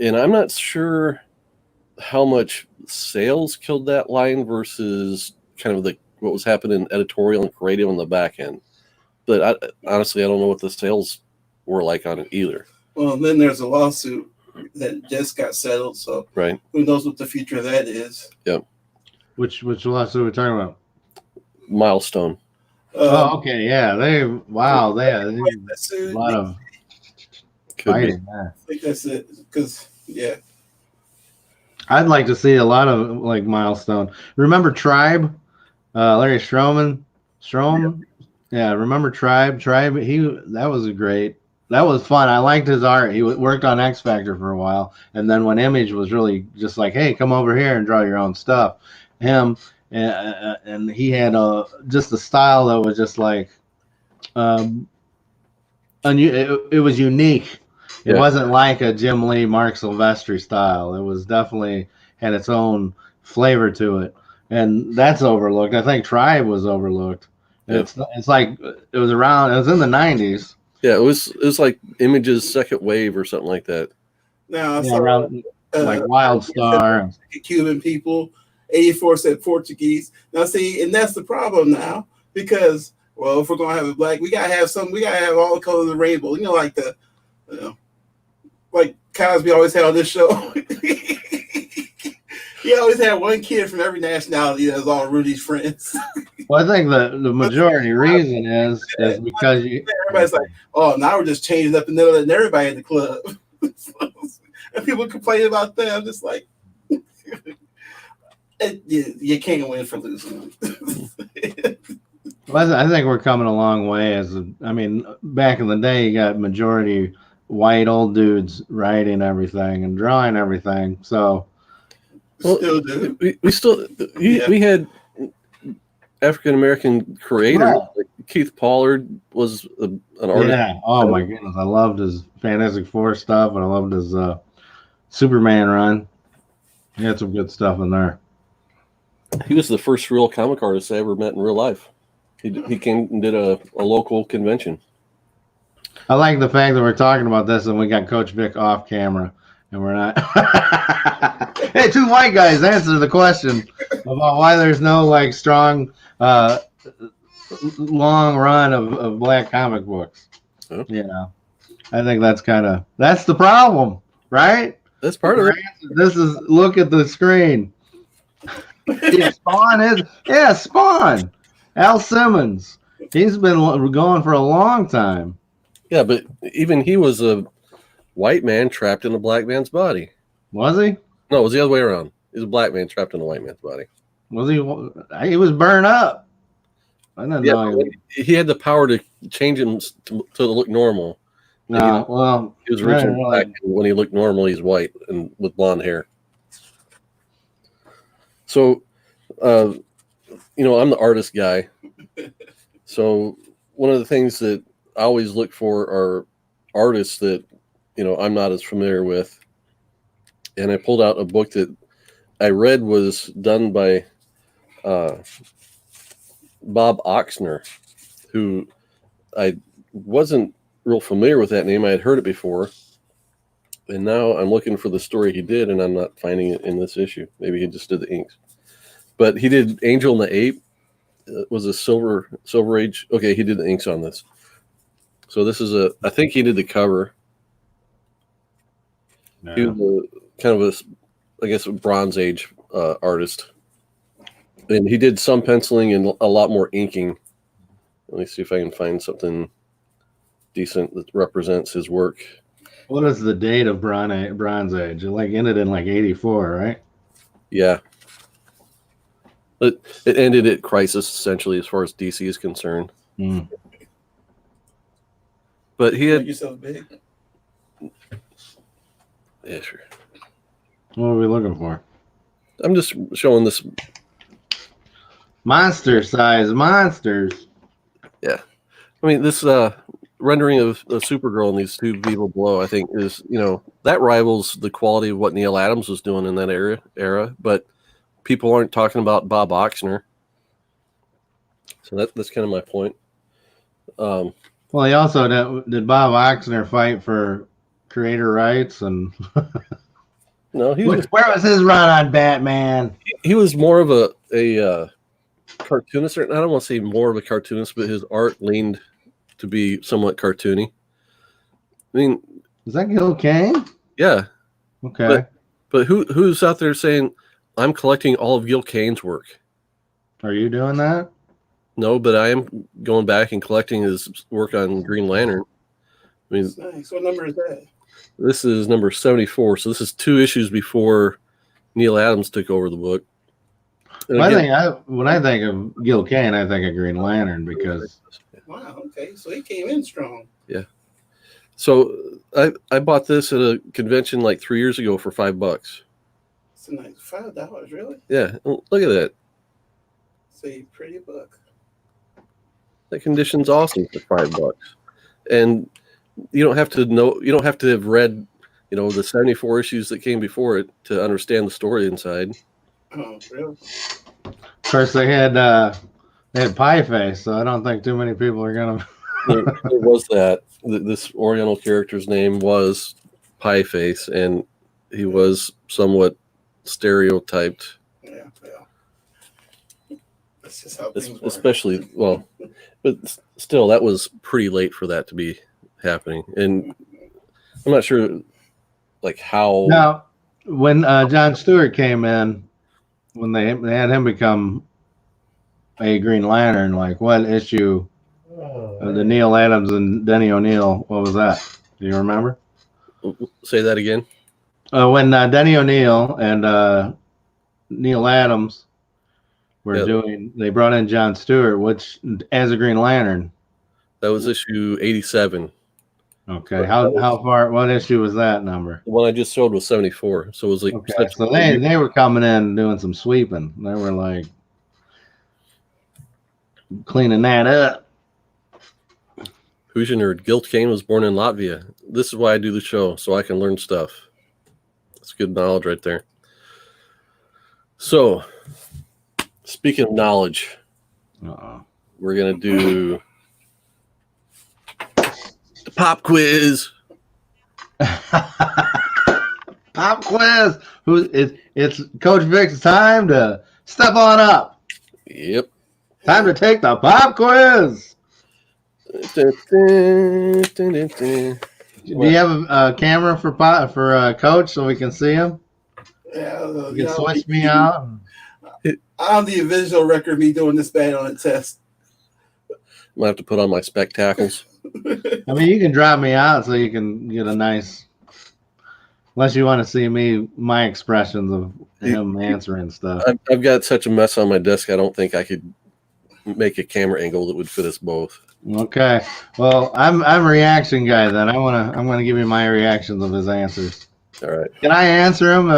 Speaker 1: And I'm not sure how much sales killed that line versus kind of what was happening editorial and creative on the back end. But honestly, I don't know what the sales were like on it either.
Speaker 3: Well, then there's a lawsuit that just got settled, so
Speaker 1: right.
Speaker 3: Who knows what the future of that is?
Speaker 1: Yep.
Speaker 2: Which lawsuit are we talking about?
Speaker 1: Milestone.
Speaker 2: Okay, yeah. They a lot of fighting.
Speaker 3: I think that's it. Because
Speaker 2: I'd like to see a lot of like Milestone. Remember Tribe? Larry Strom? Yeah, remember Tribe? That was great. That was fun. I liked his art. He worked on X Factor for a while, and then when Image was really just like, "Hey, come over here and draw your own stuff," and he had just a style that was just like, it was unique. It wasn't like a Jim Lee, Mark Silvestri style. It was definitely had its own flavor to it, and that's overlooked. I think Tribe was overlooked. Yeah. It's like it was in the 90s.
Speaker 1: Yeah, it was like Image's second wave or something like that.
Speaker 3: Now,
Speaker 2: around like Wild Star,
Speaker 3: Cuban people, 84 said Portuguese. Now, see, and that's the problem now, because if we're gonna have a black, we gotta have all the colors of the rainbow. Like Cosby always had on this show. He always had one kid from every nationality that was all Rudy's friends.
Speaker 2: Well, I think the majority reason is because
Speaker 3: everybody's like, now we're just changing up and letting everybody in the club. And people complain about that. I'm just like, you can't win for losing.
Speaker 2: Well, I think we're coming a long way. Back in the day, you got majority white old dudes writing everything and drawing everything. So,
Speaker 3: still do.
Speaker 1: We had African American creators.
Speaker 2: Right.
Speaker 1: Like Keith Pollard was an artist.
Speaker 2: Yeah. Oh my goodness, I loved his Fantastic Four stuff, and I loved his Superman run. He had some good stuff in there.
Speaker 1: He was the first real comic artist I ever met in real life. He came and did a local convention.
Speaker 2: I like the fact that we're talking about this and we got Coach Vic off camera and we're not. Hey, two white guys answer the question about why there's no like strong, long run of black comic books. Oh. I think that's the problem, right?
Speaker 1: That's part of it.
Speaker 2: This is look at the screen. Spawn. Al Simmons. He's been going for a long time.
Speaker 1: Yeah, but even he was a white man trapped in a black man's body.
Speaker 2: Was he?
Speaker 1: No, it was the other way around. He was a black man trapped in a white man's body.
Speaker 2: Was he? He was burned up. I didn't know.
Speaker 1: He had the power to change him to look normal.
Speaker 2: No,
Speaker 1: he was originally black, and when he looked normal, he's white and with blonde hair. So, I'm the artist guy. So one of the things that I always look for are artists that, I'm not as familiar with. And I pulled out a book that I read was done by Bob Oxner, who I wasn't real familiar with that name. I had heard it before. And now I'm looking for the story he did, and I'm not finding it in this issue. Maybe he just did the inks. But he did Angel and the Ape. It was a Silver Age. Okay, he did the inks on this. So this is I think he did the cover. No. He was a Bronze Age artist. And he did some penciling and a lot more inking. Let me see if I can find something decent that represents his work.
Speaker 2: What is the date of Bronze Age? It ended in 84, right?
Speaker 1: Yeah. It ended at Crisis, essentially, as far as DC is concerned.
Speaker 2: Mm.
Speaker 1: But he had...
Speaker 3: Make yourself big.
Speaker 1: Yeah, sure.
Speaker 2: What are we looking for?
Speaker 1: I'm just showing this.
Speaker 2: Monster-sized monsters.
Speaker 1: Yeah. I mean, this rendering of Supergirl and these two people below, I think, is, that rivals the quality of what Neil Adams was doing in that era. But people aren't talking about Bob Oxner. So that's kind of my point.
Speaker 2: Well, he also did Bob Oxner fight for creator rights and
Speaker 1: no,
Speaker 2: where was his run on Batman?
Speaker 1: He was more of a cartoonist. I don't want to say more of a cartoonist, but his art leaned to be somewhat cartoony. I mean,
Speaker 2: is that Gil Kane?
Speaker 1: Yeah.
Speaker 2: Okay.
Speaker 1: But who's out there saying I'm collecting all of Gil Kane's work?
Speaker 2: Are you doing that?
Speaker 1: No, but I am going back and collecting his work on Green Lantern. I mean,
Speaker 3: nice. What number is that?
Speaker 1: This is number 74. So this is 2 issues before Neil Adams took over the book.
Speaker 2: When I think of Gil Kane, I think of Green Lantern because.
Speaker 3: Wow. Okay. So he came in strong.
Speaker 1: Yeah. So I bought this at a convention like 3 years ago for $5.
Speaker 3: It's a nice $5, really?
Speaker 1: Yeah. Look at that.
Speaker 3: It's a pretty book.
Speaker 1: That condition's awesome for $5. And you don't have to know, you don't have to have read, the 74 issues that came before it to understand the story inside.
Speaker 3: Oh, really?
Speaker 2: Of course, they had Pie Face, so I don't think too many people are gonna.
Speaker 1: There was that. This Oriental character's name was Pie Face, and he was somewhat stereotyped.
Speaker 3: Yeah. That's just how things work.
Speaker 1: Especially, but still, that was pretty late for that to be happening, and I'm not sure, how.
Speaker 2: Now, when John Stewart came in, when they had him become a Green Lantern, what issue? The Neil Adams and Denny O'Neil. What was that? Do you remember?
Speaker 1: Say that again.
Speaker 2: When Denny O'Neil and Neil Adams were doing, they brought in John Stewart, which as a Green Lantern.
Speaker 1: That was issue 87.
Speaker 2: Okay, how far? What issue was that number?
Speaker 1: The one I just showed was 74. So it was
Speaker 2: okay. So they were coming in and doing some sweeping. They were cleaning that up.
Speaker 1: Who's your nerd? Gil Kane was born in Latvia. This is why I do the show, so I can learn stuff. That's good knowledge right there. So, speaking of knowledge, we're going to do the pop quiz.
Speaker 2: Pop quiz. It's Coach Vic's time to step on up.
Speaker 1: Yep.
Speaker 2: Time to take the pop quiz. Do you have a camera for Coach so we can see him?
Speaker 3: Yeah,
Speaker 2: you can switch me out.
Speaker 3: I'm the visual record of me doing this bad on a test.
Speaker 1: I'm gonna have to put on my spectacles.
Speaker 2: I mean, you can drop me out so you can get a nice. Unless you want to see my expressions of him answering stuff.
Speaker 1: I've got such a mess on my desk. I don't think I could make a camera angle that would fit us both.
Speaker 2: Okay. Well, I'm a reaction guy then. I'm gonna give you my reactions of his answers.
Speaker 1: All right.
Speaker 2: Can I answer him?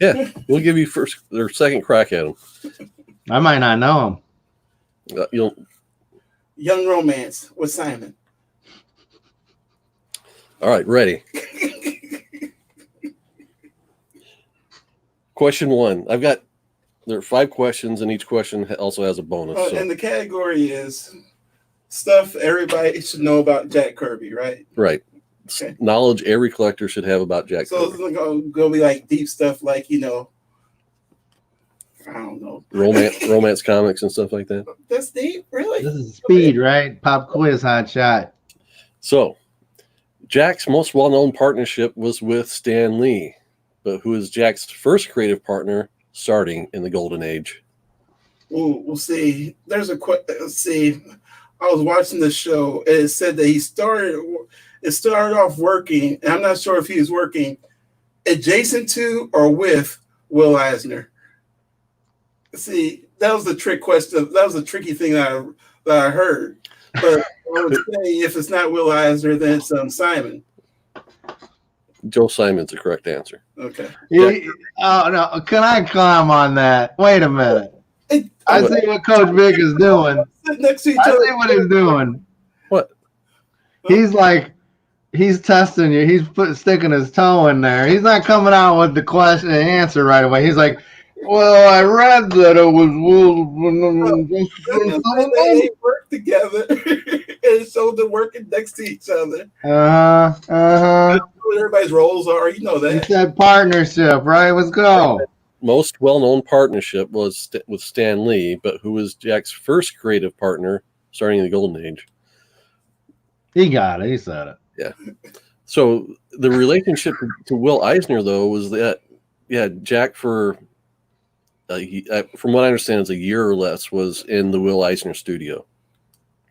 Speaker 1: Yeah, we'll give you first or second crack at him.
Speaker 2: I might not know him.
Speaker 3: Young Romance with Simon.
Speaker 1: All right, ready. Question 1. There are 5 questions, and each question also has a bonus.
Speaker 3: And the category is stuff everybody should know about Jack Kirby, right?
Speaker 1: Right. Okay. Knowledge every collector should have about Jack Kirby.
Speaker 3: So it's going to be deep stuff I don't know.
Speaker 1: Romance comics and stuff like that.
Speaker 3: That's deep, really?
Speaker 2: This is speed, right? Pop quiz, hot shot.
Speaker 1: So, Jack's most well-known partnership was with Stan Lee, but who is Jack's first creative partner starting in the Golden Age?
Speaker 3: We'll see. Let's see. I was watching the show, and it said that it started off working, and I'm not sure if he was working adjacent to or with Will Eisner? See, that was the trick question. That was a tricky thing that I heard. But I would say if it's not Will Eisner, then it's Simon.
Speaker 1: Joe Simon's the correct answer.
Speaker 3: Okay.
Speaker 2: Oh no! Can I climb on that? Wait a minute. I see what Coach Vic is doing.
Speaker 3: Next to each
Speaker 2: I
Speaker 3: other.
Speaker 2: see what he's doing.
Speaker 1: What?
Speaker 2: He's testing you. He's sticking his toe in there. He's not coming out with the question and answer right away. He's like, "Well, I read that it was
Speaker 3: They work together and so they're working next to each other. What everybody's roles are, you know that.
Speaker 2: It's that partnership, right? Let's go.
Speaker 1: Most well-known partnership was with Stan Lee, but who was Jack's first creative partner starting in the Golden Age?
Speaker 2: He got it. He said it.
Speaker 1: Yeah. So the relationship to Will Eisner, though, was that, Jack from what I understand, is a year or less was in the Will Eisner studio.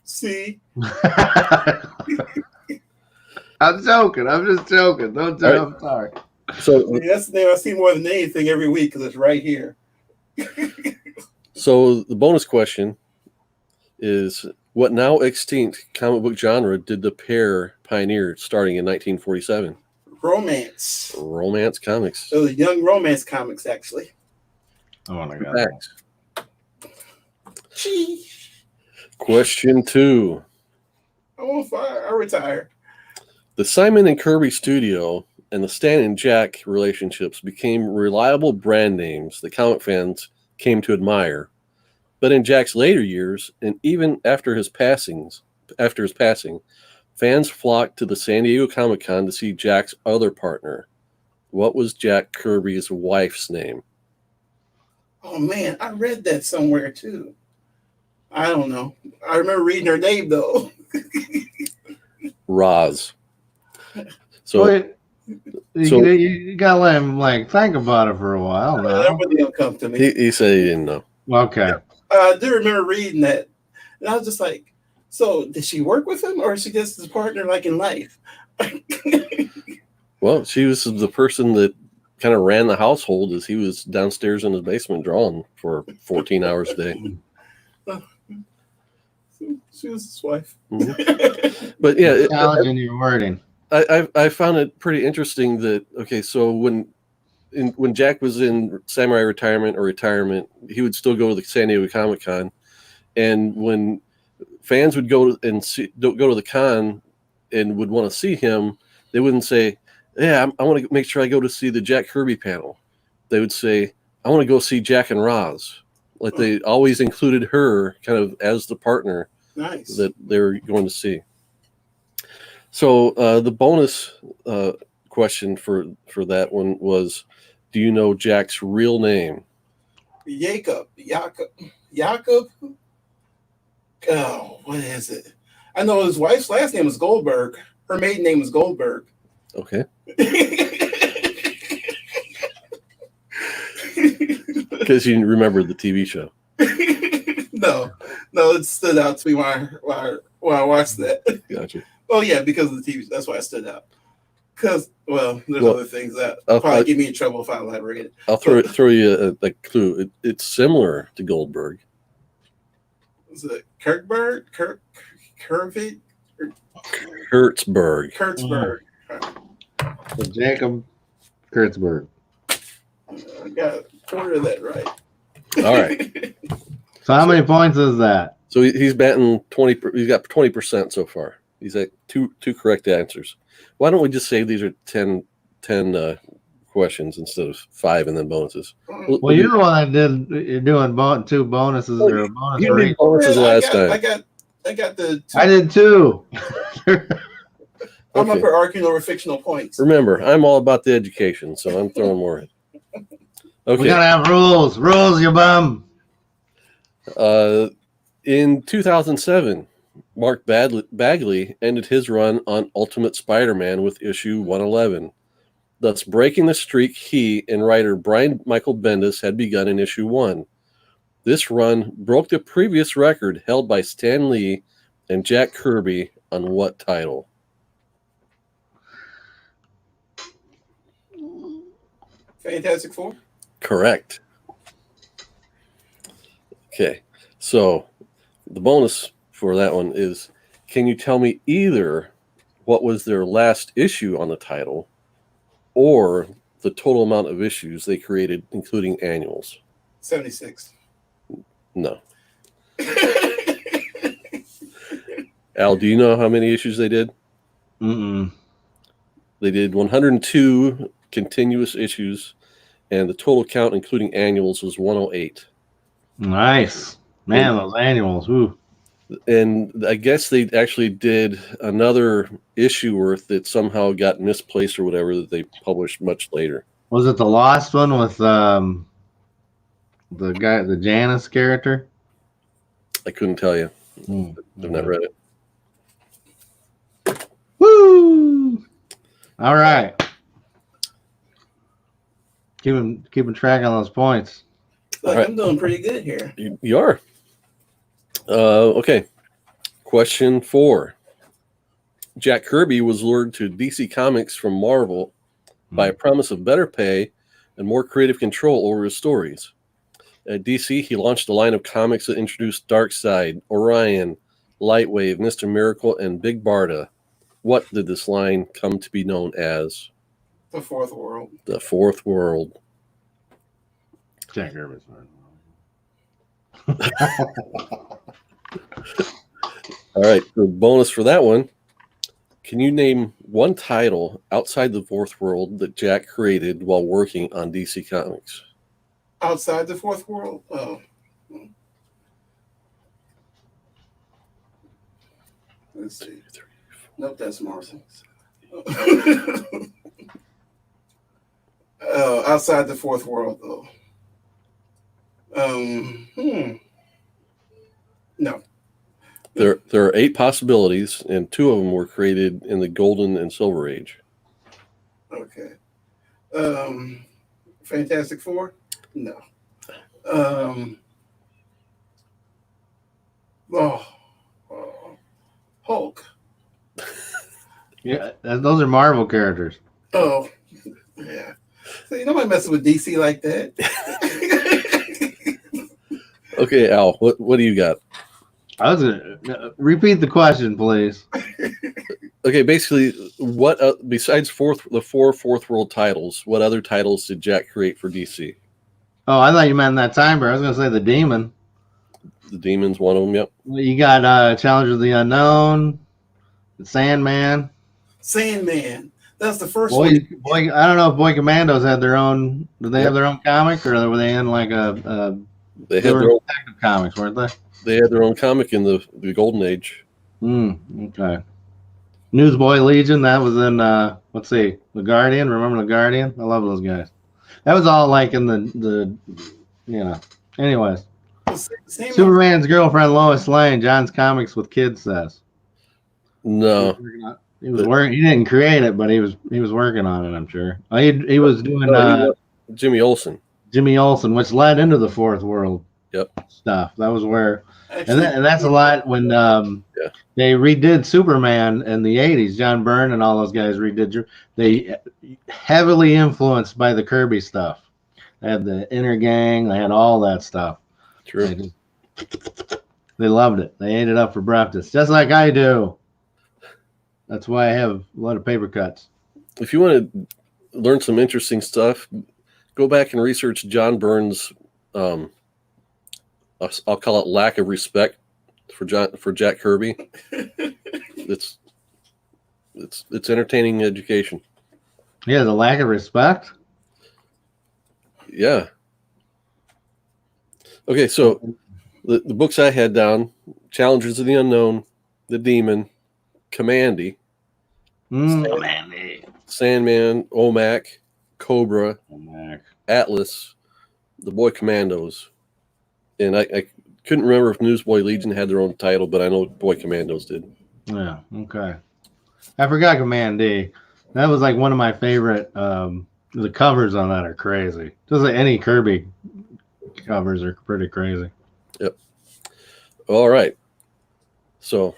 Speaker 3: See?
Speaker 2: I'm joking. I'm just joking. Don't tell. Right. I'm sorry.
Speaker 1: So
Speaker 3: that's the name I see more than anything every week because it's right here.
Speaker 1: So the bonus question is, what now extinct comic book genre did the pair pioneer starting in 1947?
Speaker 3: Romance.
Speaker 1: Romance comics.
Speaker 3: So the young romance comics, actually.
Speaker 2: Oh my God.
Speaker 1: Question 2.
Speaker 3: I'm on fire. I retire.
Speaker 1: The Simon and Kirby studio and the Stan and Jack relationships became reliable brand names that comic fans came to admire. But in Jack's later years, and even after his passing, fans flocked to the San Diego Comic-Con to see Jack's other partner. What was Jack Kirby's wife's name?
Speaker 3: Oh man, I read that somewhere too. I don't know. I remember reading her name though.
Speaker 1: Roz. So
Speaker 2: you gotta let him think about it for a while.
Speaker 3: That wouldn't come to me.
Speaker 1: He said he didn't know.
Speaker 2: Okay.
Speaker 3: I do remember reading that, and I was just like, "So, did she work with him, or is she just his partner, like in life?"
Speaker 1: Well, she was the person that kind of ran the household as he was downstairs in his basement drawing for 14 hours a day.
Speaker 3: She was his wife.
Speaker 1: Mm-hmm. But yeah,
Speaker 2: challenging your wording.
Speaker 1: I found it pretty interesting that so when Jack was in samurai retirement, he would still go to the San Diego Comic-Con, and when fans would go to the con and would want to see him, they wouldn't say, "Yeah, I want to make sure I go to see the Jack Kirby panel." They would say, "I want to go see Jack and Roz." Like they always included her kind of as the partner that they were going to see. So the bonus question for that one was, do you know Jack's real name?
Speaker 3: Jacob. Oh, what is it? I know his wife's last name was Goldberg. Her maiden name was Goldberg.
Speaker 1: Okay. Because you remember the TV show.
Speaker 3: No, it stood out to me when I watched that.
Speaker 1: Gotcha.
Speaker 3: Oh yeah, because of the TV. That's why it stood out. Because there's other things that probably get me in trouble if I elaborate it.
Speaker 1: I'll throw you a clue. It's similar to Goldberg.
Speaker 3: Is it Kirkberg? Kirby?
Speaker 1: Kurtzberg.
Speaker 2: So Jacob Kurtzberg.
Speaker 3: I got quarter of that right.
Speaker 1: All right.
Speaker 2: So how many points is that?
Speaker 1: So he's batting 20. He's got 20% so far. He's at two correct answers. Why don't we just say these are 10 questions instead of 5 and then bonuses?
Speaker 2: Well, you're the one that you're doing 2 bonuses or a bonus.
Speaker 1: You did bonuses last time.
Speaker 3: I got the 2.
Speaker 2: I did 2.
Speaker 3: I'm up for arguing over fictional points.
Speaker 1: Remember, I'm all about the education, so I'm throwing more in. Okay.
Speaker 2: We gotta have rules. Rules, you bum.
Speaker 1: In 2007, Mark Bagley ended his run on Ultimate Spider-Man with issue 111, thus breaking the streak he and writer Brian Michael Bendis had begun in issue 1. This run broke the previous record held by Stan Lee and Jack Kirby on what title?
Speaker 3: Fantastic Four?
Speaker 1: Correct. Okay, so the bonus for that one is, can you tell me either what was their last issue on the title or the total amount of issues they created, including annuals?
Speaker 3: 76.
Speaker 1: No. Al, do you know how many issues they did?
Speaker 2: Mm-mm.
Speaker 1: They did 102 continuous issues, and the total count, including annuals, was 108.
Speaker 2: Nice. Man, those annuals. Ooh.
Speaker 1: And I guess they actually did another issue worth that somehow got misplaced or whatever that they published much later.
Speaker 2: Was it the Lost one with the guy, the Janice character?
Speaker 1: I couldn't tell you.
Speaker 2: Mm.
Speaker 1: I've not read it.
Speaker 2: Woo! All right. Keeping track on those points.
Speaker 3: Look,
Speaker 1: right.
Speaker 3: I'm doing pretty good here.
Speaker 1: You are. Okay. Question 4. Jack Kirby was lured to DC Comics from Marvel by a promise of better pay and more creative control over his stories. At DC, he launched a line of comics that introduced Darkseid, Orion, Lightwave, Mr. Miracle, and Big Barda. What did this line come to be known as?
Speaker 3: The Fourth World.
Speaker 1: The Fourth World.
Speaker 2: Jack Kirby's fine.
Speaker 1: All right, the bonus for that one. Can you name one title outside the Fourth World that Jack created while working on DC Comics?
Speaker 3: Outside the Fourth World? Oh. Let's see. Nope, that's Marvel. Oh, outside the Fourth World, though. No.
Speaker 1: There are 8 possibilities, and 2 of them were created in the Golden and Silver Age.
Speaker 3: Okay. Fantastic Four? No. Hulk.
Speaker 2: Yeah, those are Marvel characters.
Speaker 3: Oh, yeah. See, nobody messes with DC like that.
Speaker 1: Okay, Al, what do you got?
Speaker 2: I was gonna repeat the question, please.
Speaker 1: Okay, basically, what besides the 4 Fourth World titles, what other titles did Jack create for DC?
Speaker 2: Oh, I thought you meant that time, but I was gonna say the Demon.
Speaker 1: The Demon's one of them. Yep.
Speaker 2: You got Challenge of the Unknown, the Sandman.
Speaker 3: Sandman. That's the first
Speaker 2: Boy,
Speaker 3: one.
Speaker 2: I don't know if Boy Commandos had their own. Did they have their own comic, or were they in like a?
Speaker 1: They had their own
Speaker 2: detective comics, weren't they?
Speaker 1: They had their own comic in the Golden Age.
Speaker 2: Okay. Newsboy Legion. That was in. Let's see, The Guardian. Remember The Guardian? I love those guys. That was all like in the. Anyways. Superman's girlfriend Lois Lane. John's Comics with Kids says.
Speaker 1: No.
Speaker 2: He was working. He didn't create it, but he was working on it. I'm sure. He was doing
Speaker 1: Jimmy Olsen.
Speaker 2: Jimmy Olsen, which led into the Fourth World.
Speaker 1: Yep.
Speaker 2: Stuff. That was where, and that's a lot when they redid Superman in the '80s. John Byrne and all those guys redid. They heavily influenced by the Kirby stuff. They had the Inner Gang. They had all that stuff.
Speaker 1: True.
Speaker 2: They loved it. They ate it up for breakfast, just like I do. That's why I have a lot of paper cuts.
Speaker 1: If you want to learn some interesting stuff, go back and research John Byrne's. I'll call it lack of respect for Jack Kirby. It's entertaining education.
Speaker 2: Yeah, the lack of respect.
Speaker 1: Yeah. Okay, so the books I had down: Challengers of the Unknown, The Demon, Commandy, Sandman, OMAC, Cobra, Atlas, the Boy Commandos, and I couldn't remember if Newsboy Legion had their own title, but I know Boy Commandos did.
Speaker 2: Yeah, okay. I forgot Commandy. That was like one of my favorite. The covers on that are crazy. Just like any Kirby covers are pretty crazy.
Speaker 1: Yep. All right. So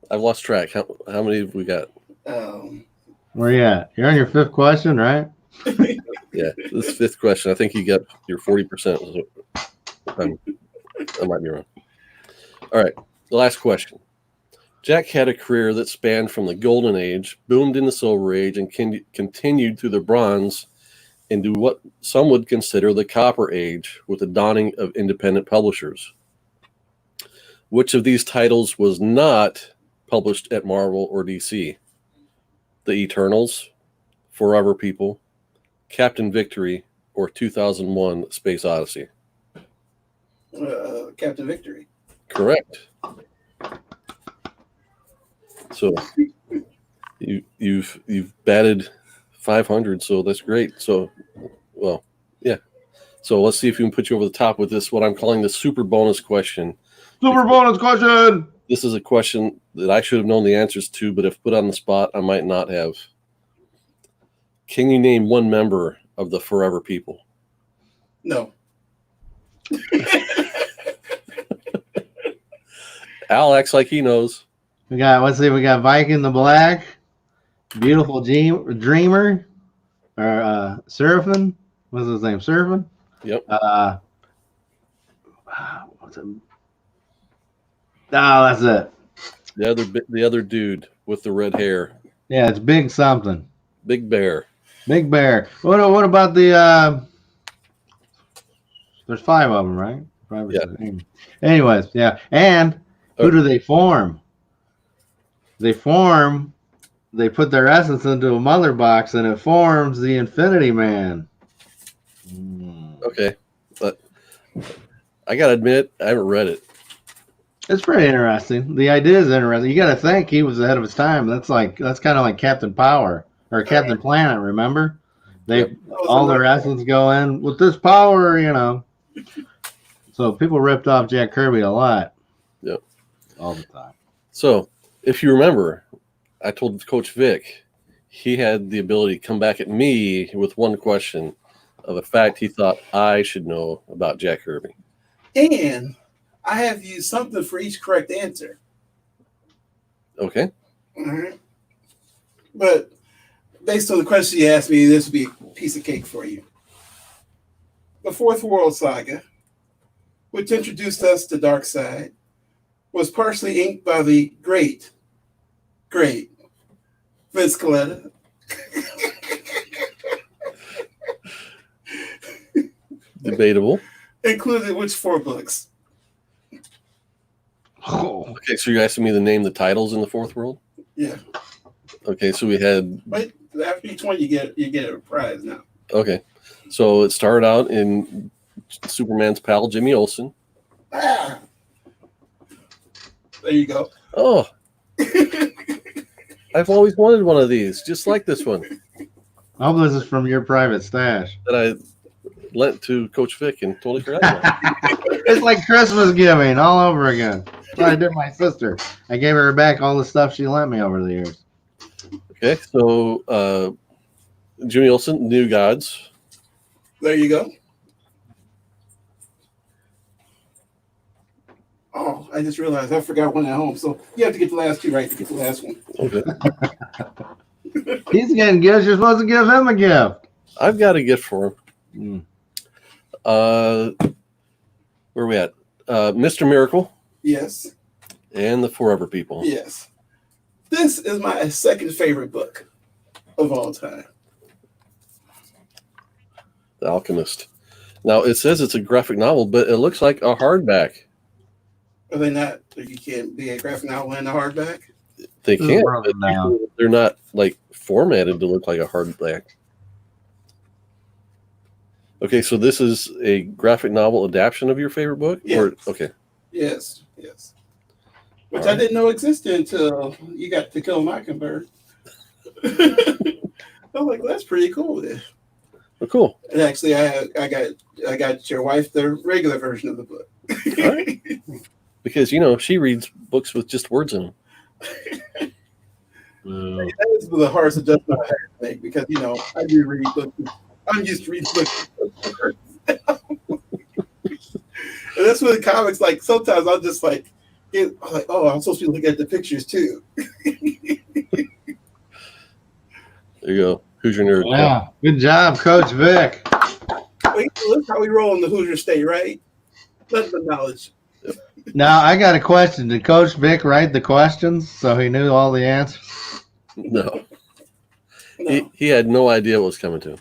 Speaker 1: I've lost track. How many have we got?
Speaker 2: Where you at? You're on your 5th question, right?
Speaker 1: Yeah, this fifth question, I think you got your 40%. I might be wrong. All right, the last question. Jack had a career that spanned from the Golden Age, boomed in the Silver Age, and continued through the Bronze into what some would consider the Copper Age with the dawning of independent publishers. Which of these titles was not published at Marvel or DC? The Eternals, Forever People, Captain Victory, or 2001 Space Odyssey?
Speaker 3: Captain Victory.
Speaker 1: Correct. So you've batted 500, so that's great. So, well, yeah. So let's see if we can put you over the top with this, what I'm calling the super bonus question.
Speaker 2: Super bonus question.
Speaker 1: This is a question that I should have known the answers to, but if put on the spot, I might not have. Can you name one member of the Forever People?
Speaker 3: No.
Speaker 1: Al acts like he knows.
Speaker 2: We got Viking the Black, Beautiful Dreamer, or Seraphim. What's his name? Seraphim?
Speaker 1: Yep.
Speaker 2: What's it? Oh, that's it.
Speaker 1: The other dude with the red hair.
Speaker 2: Yeah, it's Big something.
Speaker 1: Big Bear.
Speaker 2: Big Bear. What about the there's 5 of them, right? 5 or 6. Anyways, yeah. And who do they form? They put their essence into a mother box and it forms the Infinity Man.
Speaker 1: Okay. But I gotta admit, I haven't read it.
Speaker 2: It's pretty interesting. The idea is interesting. You got to think he was ahead of his time. That's kind of like Captain Power or Captain Planet. Remember, all their essence go in with this power, So people ripped off Jack Kirby a lot.
Speaker 1: Yep,
Speaker 2: all the time.
Speaker 1: So if you remember, I told Coach Vic he had the ability to come back at me with one question of a fact he thought I should know about Jack Kirby.
Speaker 3: And I have used something for each correct answer.
Speaker 1: Okay.
Speaker 3: All right. But based on the question you asked me, this would be a piece of cake for you. The Fourth World Saga, which introduced us to Darkseid, was partially inked by the great Vince Coletta.
Speaker 1: Debatable.
Speaker 3: Included which 4 books?
Speaker 2: Oh.
Speaker 1: Okay, so you're asking me to name the titles in the Fourth World?
Speaker 3: Yeah.
Speaker 1: Okay, so we had.
Speaker 3: But after each one, you get a prize now.
Speaker 1: Okay, so it started out in Superman's pal Jimmy Olsen.
Speaker 3: Ah, there you go.
Speaker 1: Oh, I've always wanted one of these, just like this one
Speaker 2: I hope this is from your private stash
Speaker 1: that I lent to Coach Vic and totally forgot about.
Speaker 2: It's like Christmas giving all over again. That's what I did my sister. I gave her back all the stuff she lent me over the years.
Speaker 1: Okay, so Jimmy Olsen, New Gods.
Speaker 3: There you go. Oh, I just realized I forgot one at home. So you have to get the last 2 right to get the last one.
Speaker 1: Okay.
Speaker 2: He's getting gifts. You're supposed to give him a gift.
Speaker 1: I've got a gift for him. Where are we at? Mr. Miracle.
Speaker 3: Yes.
Speaker 1: And the Forever People.
Speaker 3: Yes. This is my second favorite book of all time.
Speaker 1: The Alchemist. Now, it says it's a graphic novel, but it looks like a hardback.
Speaker 3: Are they not? You can't be a graphic novel in a hardback?
Speaker 1: They can't. But they're not like formatted to look like a hardback. Okay, so this is a graphic novel adaptation of your favorite book?
Speaker 3: Yes.
Speaker 1: Or, okay.
Speaker 3: Yes. Which I didn't know existed until you got To Kill a Mockingbird. I was like, well, that's pretty cool. Then.
Speaker 1: Oh, cool.
Speaker 3: And actually, I got your wife the regular version of the book.
Speaker 1: All right. Because she reads books with just words in them.
Speaker 3: That was the hardest adjustment I had to make because I do read books. I'm used to reading books. And that's with comics. Like sometimes I'll just I'm like, oh, I'm supposed to be looking at the pictures too.
Speaker 1: There you go. Who's your nerd?
Speaker 2: Yeah, good job, Coach Vic.
Speaker 3: Wait, look how we roll in the Hoosier State, right? Nothing but knowledge.
Speaker 2: Now I got a question. Did Coach Vic write the questions so he knew all the answers?
Speaker 1: No. He had no idea what was coming to him.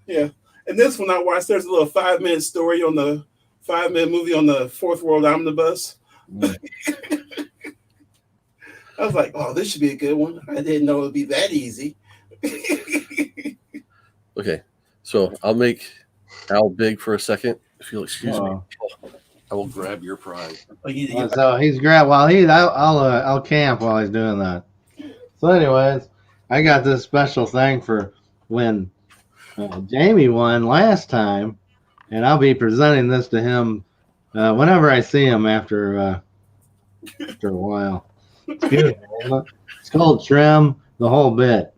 Speaker 3: Yeah. And this one I watched, there's a little 5-minute story on the 5-minute movie on the Fourth World Omnibus. I was like, oh, this should be a good one. I didn't know it would be that easy.
Speaker 1: Okay. So I'll make Al big for a second. If you'll excuse me. I will grab your prize.
Speaker 2: So he's grabbed while I'll camp while he's doing that. So anyways, I got this special thing for when Jamie won last time, and I'll be presenting this to him whenever I see him after a while. It's beautiful. It's called Trim, the whole bit.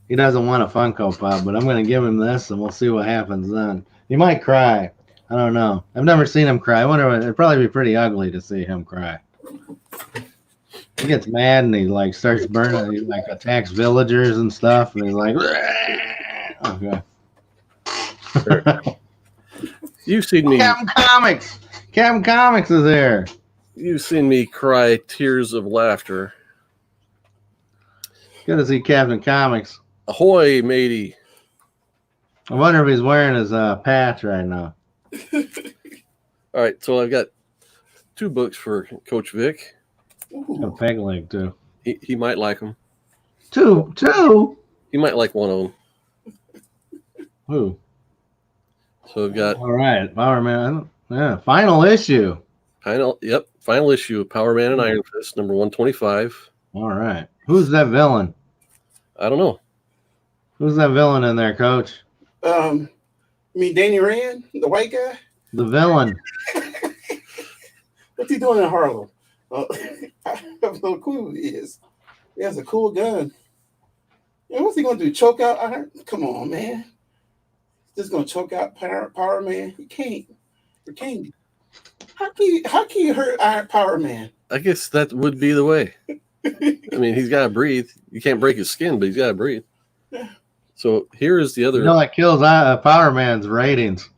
Speaker 2: He doesn't want a Funko Pop, but I'm going to give him this, and we'll see what happens then. He might cry. I don't know. I've never seen him cry. I wonder, it'd probably be pretty ugly to see him cry. He gets mad and he like starts burning. He like attacks villagers and stuff, and he's like, okay.
Speaker 1: You've seen me.
Speaker 2: Captain Comics. Captain Comics is there.
Speaker 1: You've seen me cry tears of laughter.
Speaker 2: Good to see Captain Comics.
Speaker 1: Ahoy, matey.
Speaker 2: I wonder if he's wearing his patch right now.
Speaker 1: All right, so I've got 2 books for Coach Vic.
Speaker 2: A peg leg too.
Speaker 1: He might like them.
Speaker 2: Two.
Speaker 1: He might like one of them.
Speaker 2: Who?
Speaker 1: So I've got.
Speaker 2: All right, Power Man. Yeah, final issue.
Speaker 1: Final issue of Power Man and Iron Fist, number 125.
Speaker 2: All right. Who's that villain?
Speaker 1: I don't know.
Speaker 2: Who's that villain in there, Coach?
Speaker 3: You mean Danny Rand, the white guy?
Speaker 2: The villain.
Speaker 3: What's he doing in Harlem? I have no clue who he is. He has a cool gun. And what's he going to do? Choke out Iron? Come on, man. Just going to choke out Power Man? He can't. He can't. How can you hurt Power Man?
Speaker 1: I guess that would be the way. I mean, he's got to breathe. You can't break his skin, but he's got to breathe. So here is the other.
Speaker 2: You know, that kills Power Man's ratings.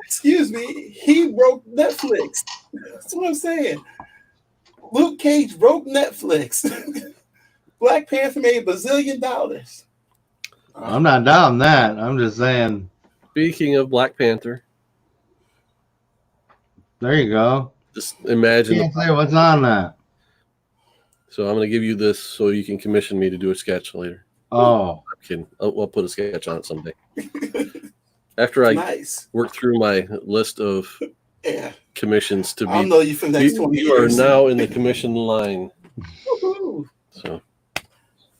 Speaker 3: Excuse me. He broke Netflix. That's what I'm saying. Luke Cage broke Netflix. Black Panther made $1 bazillion.
Speaker 2: I'm not down that. I'm just saying.
Speaker 1: Speaking of Black Panther.
Speaker 2: There you go.
Speaker 1: Just imagine.
Speaker 2: Can't say what's on that.
Speaker 1: So I'm going to give you this so you can commission me to do a sketch later.
Speaker 2: Oh.
Speaker 1: I'll put a sketch on it someday. After I work through my list of commissions to be.
Speaker 3: I'll know you for the next 20 years.
Speaker 1: You are now in the commission line. So.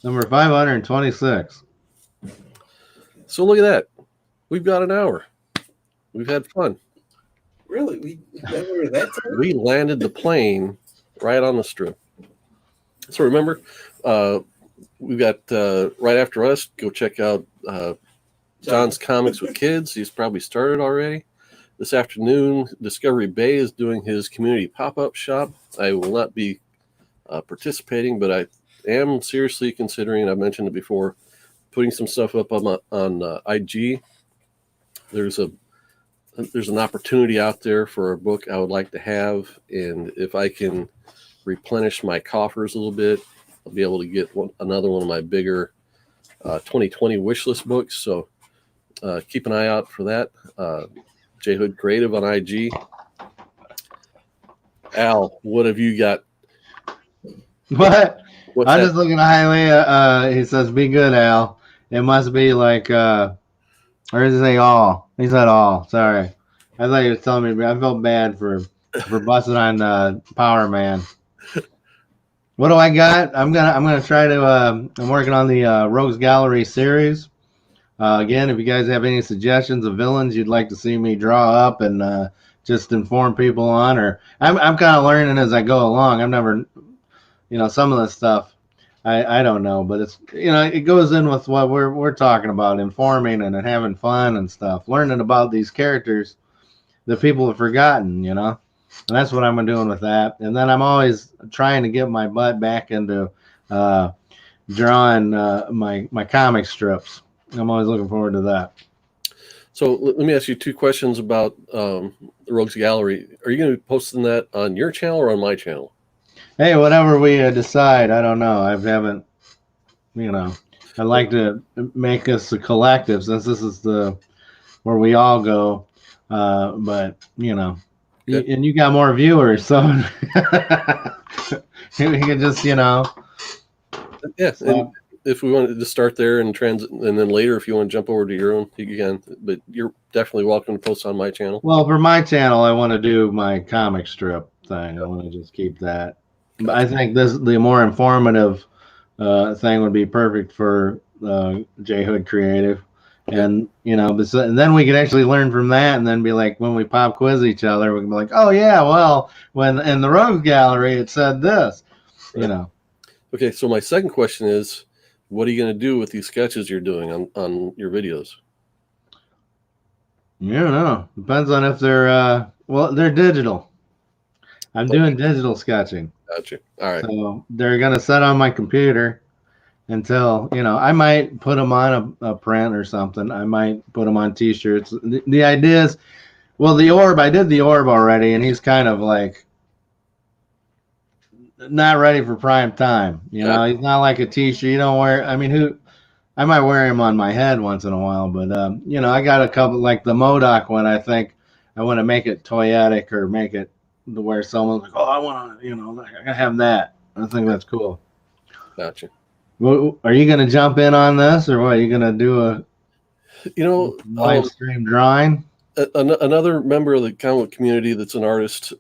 Speaker 2: Number 526.
Speaker 1: So look at that. We've got an hour. We've had fun.
Speaker 3: Really? We never that time?
Speaker 1: We landed the plane right on the strip. So remember, we've got right after us, go check out John's Comics with Kids. He's probably started already. This afternoon, Discovery Bay is doing his community pop-up shop. I will not be participating, but I am seriously considering, I mentioned it before, putting some stuff up on IG. There's an opportunity out there for a book I would like to have, and if I can replenish my coffers a little bit, I'll be able to get another one of my bigger 2020 wish list books. So keep an eye out for that. J Hood Creative on IG. Al, what have you got?
Speaker 2: What? I'm just looking at Hialeah. He says, "Be good, Al." It must be like, or does it say all? He said all. Sorry, I thought he was telling me. I felt bad for busting on Power Man. What do I got? I'm gonna try to. I'm working on the Rogues Gallery series. Again, if you guys have any suggestions of villains you'd like to see me draw up and just inform people on, or I'm kind of learning as I go along. I've never, some of the stuff I don't know, but it's it goes in with what we're talking about, informing and having fun and stuff, learning about these characters that people have forgotten, and that's what I'm doing with that. And then I'm always trying to get my butt back into drawing my comic strips. I'm always looking forward to that.
Speaker 1: So let me ask you 2 questions about the Rogues Gallery. Are you going to be posting that on your channel or on my channel?
Speaker 2: Hey, whatever we decide, I don't know. I haven't, I'd like to make us a collective since this is where we all go. But
Speaker 1: Okay.
Speaker 2: and you got more viewers, so we can just,
Speaker 1: Yeah. And if we wanted to start there and then later, if you want to jump over to your own, you can. But you're definitely welcome to post on my channel.
Speaker 2: Well, for my channel, I want to do my comic strip thing. I want to just keep that.
Speaker 1: Gotcha.
Speaker 2: But I think the more informative thing would be perfect for J Hood Creative. And and then we could actually learn from that, and then be like, when we pop quiz each other, we can be like, oh yeah, well, when in the Rogues Gallery it said this,
Speaker 1: Right. Okay, so my second question is, what are you going to do with these sketches you're doing on your videos?
Speaker 2: I don't know. Depends on if they're they're digital. I'm doing digital sketching.
Speaker 1: Gotcha. All right.
Speaker 2: So they're gonna set on my computer until I might put them on a print or something. I might put them on T-shirts. The idea is, well, the orb. I did the orb already, and he's kind of like not ready for prime time. He's not like a T-shirt. You don't wear. I mean, I might wear him on my head once in a while, but I got a couple like the MODOK one. I think I want to make it toyetic or make it to where someone's like, oh, I want to, I gotta have that. I think that's cool.
Speaker 1: Gotcha.
Speaker 2: Well, are you gonna jump in on this, or what? Are you gonna do a live stream drawing?
Speaker 1: Another member of the comic community that's an artist,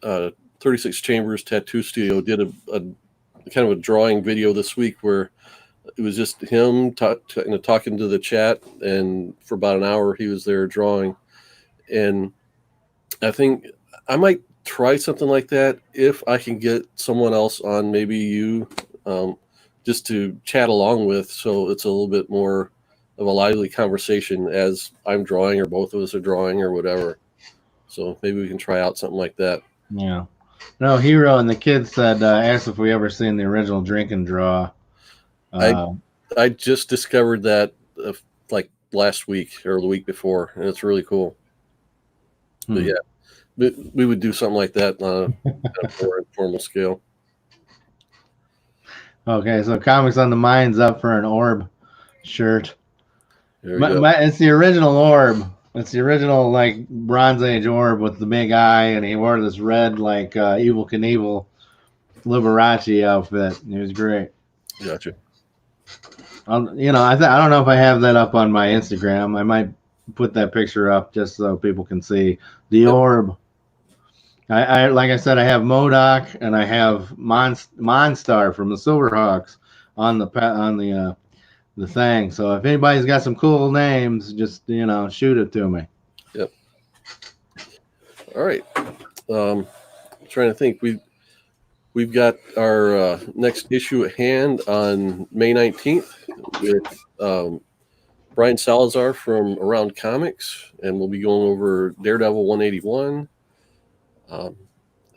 Speaker 1: 36 Chambers Tattoo Studio, did a kind of a drawing video this week where it was just him talking to the chat, and for about an hour he was there drawing. And I think I might try something like that if I can get someone else on, maybe you, just to chat along with, so it's a little bit more of a lively conversation as I'm drawing or both of us are drawing or whatever. So maybe we can try out something like that.
Speaker 2: Yeah. No, Hero and the kids said, asked if we ever seen the original Drink and Draw.
Speaker 1: I just discovered that like last week or the week before, and it's really cool. But yeah, we would do something like that on a more informal scale.
Speaker 2: Okay, so Comics on the Mind's up for an orb shirt. It's the original orb. It's the original like Bronze Age orb with the big eye, and he wore this red like Evel Knievel Liberace outfit. It was great.
Speaker 1: Gotcha.
Speaker 2: I don't know if I have that up on my Instagram. I might put that picture up just so people can see the orb. I like I said, I have MODOK and I have Monstar from the Silverhawks on the thing. So if anybody's got some cool names, just shoot it to me.
Speaker 1: Yep. All right. Trying to think. We've got our next issue at hand on May 19th with Brian Salazar from Around Comics, and we'll be going over Daredevil 181. And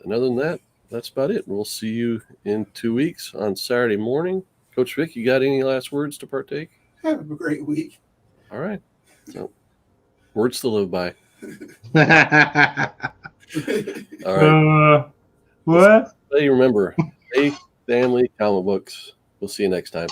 Speaker 1: other than that, that's about it. We'll see you in 2 weeks on Saturday morning. Coach Vic, you got any last words to partake?
Speaker 3: Have a great week.
Speaker 1: All right. So, words to live by. All right.
Speaker 2: What?
Speaker 1: Hey, remember, faith, family, comic books. We'll see you next time.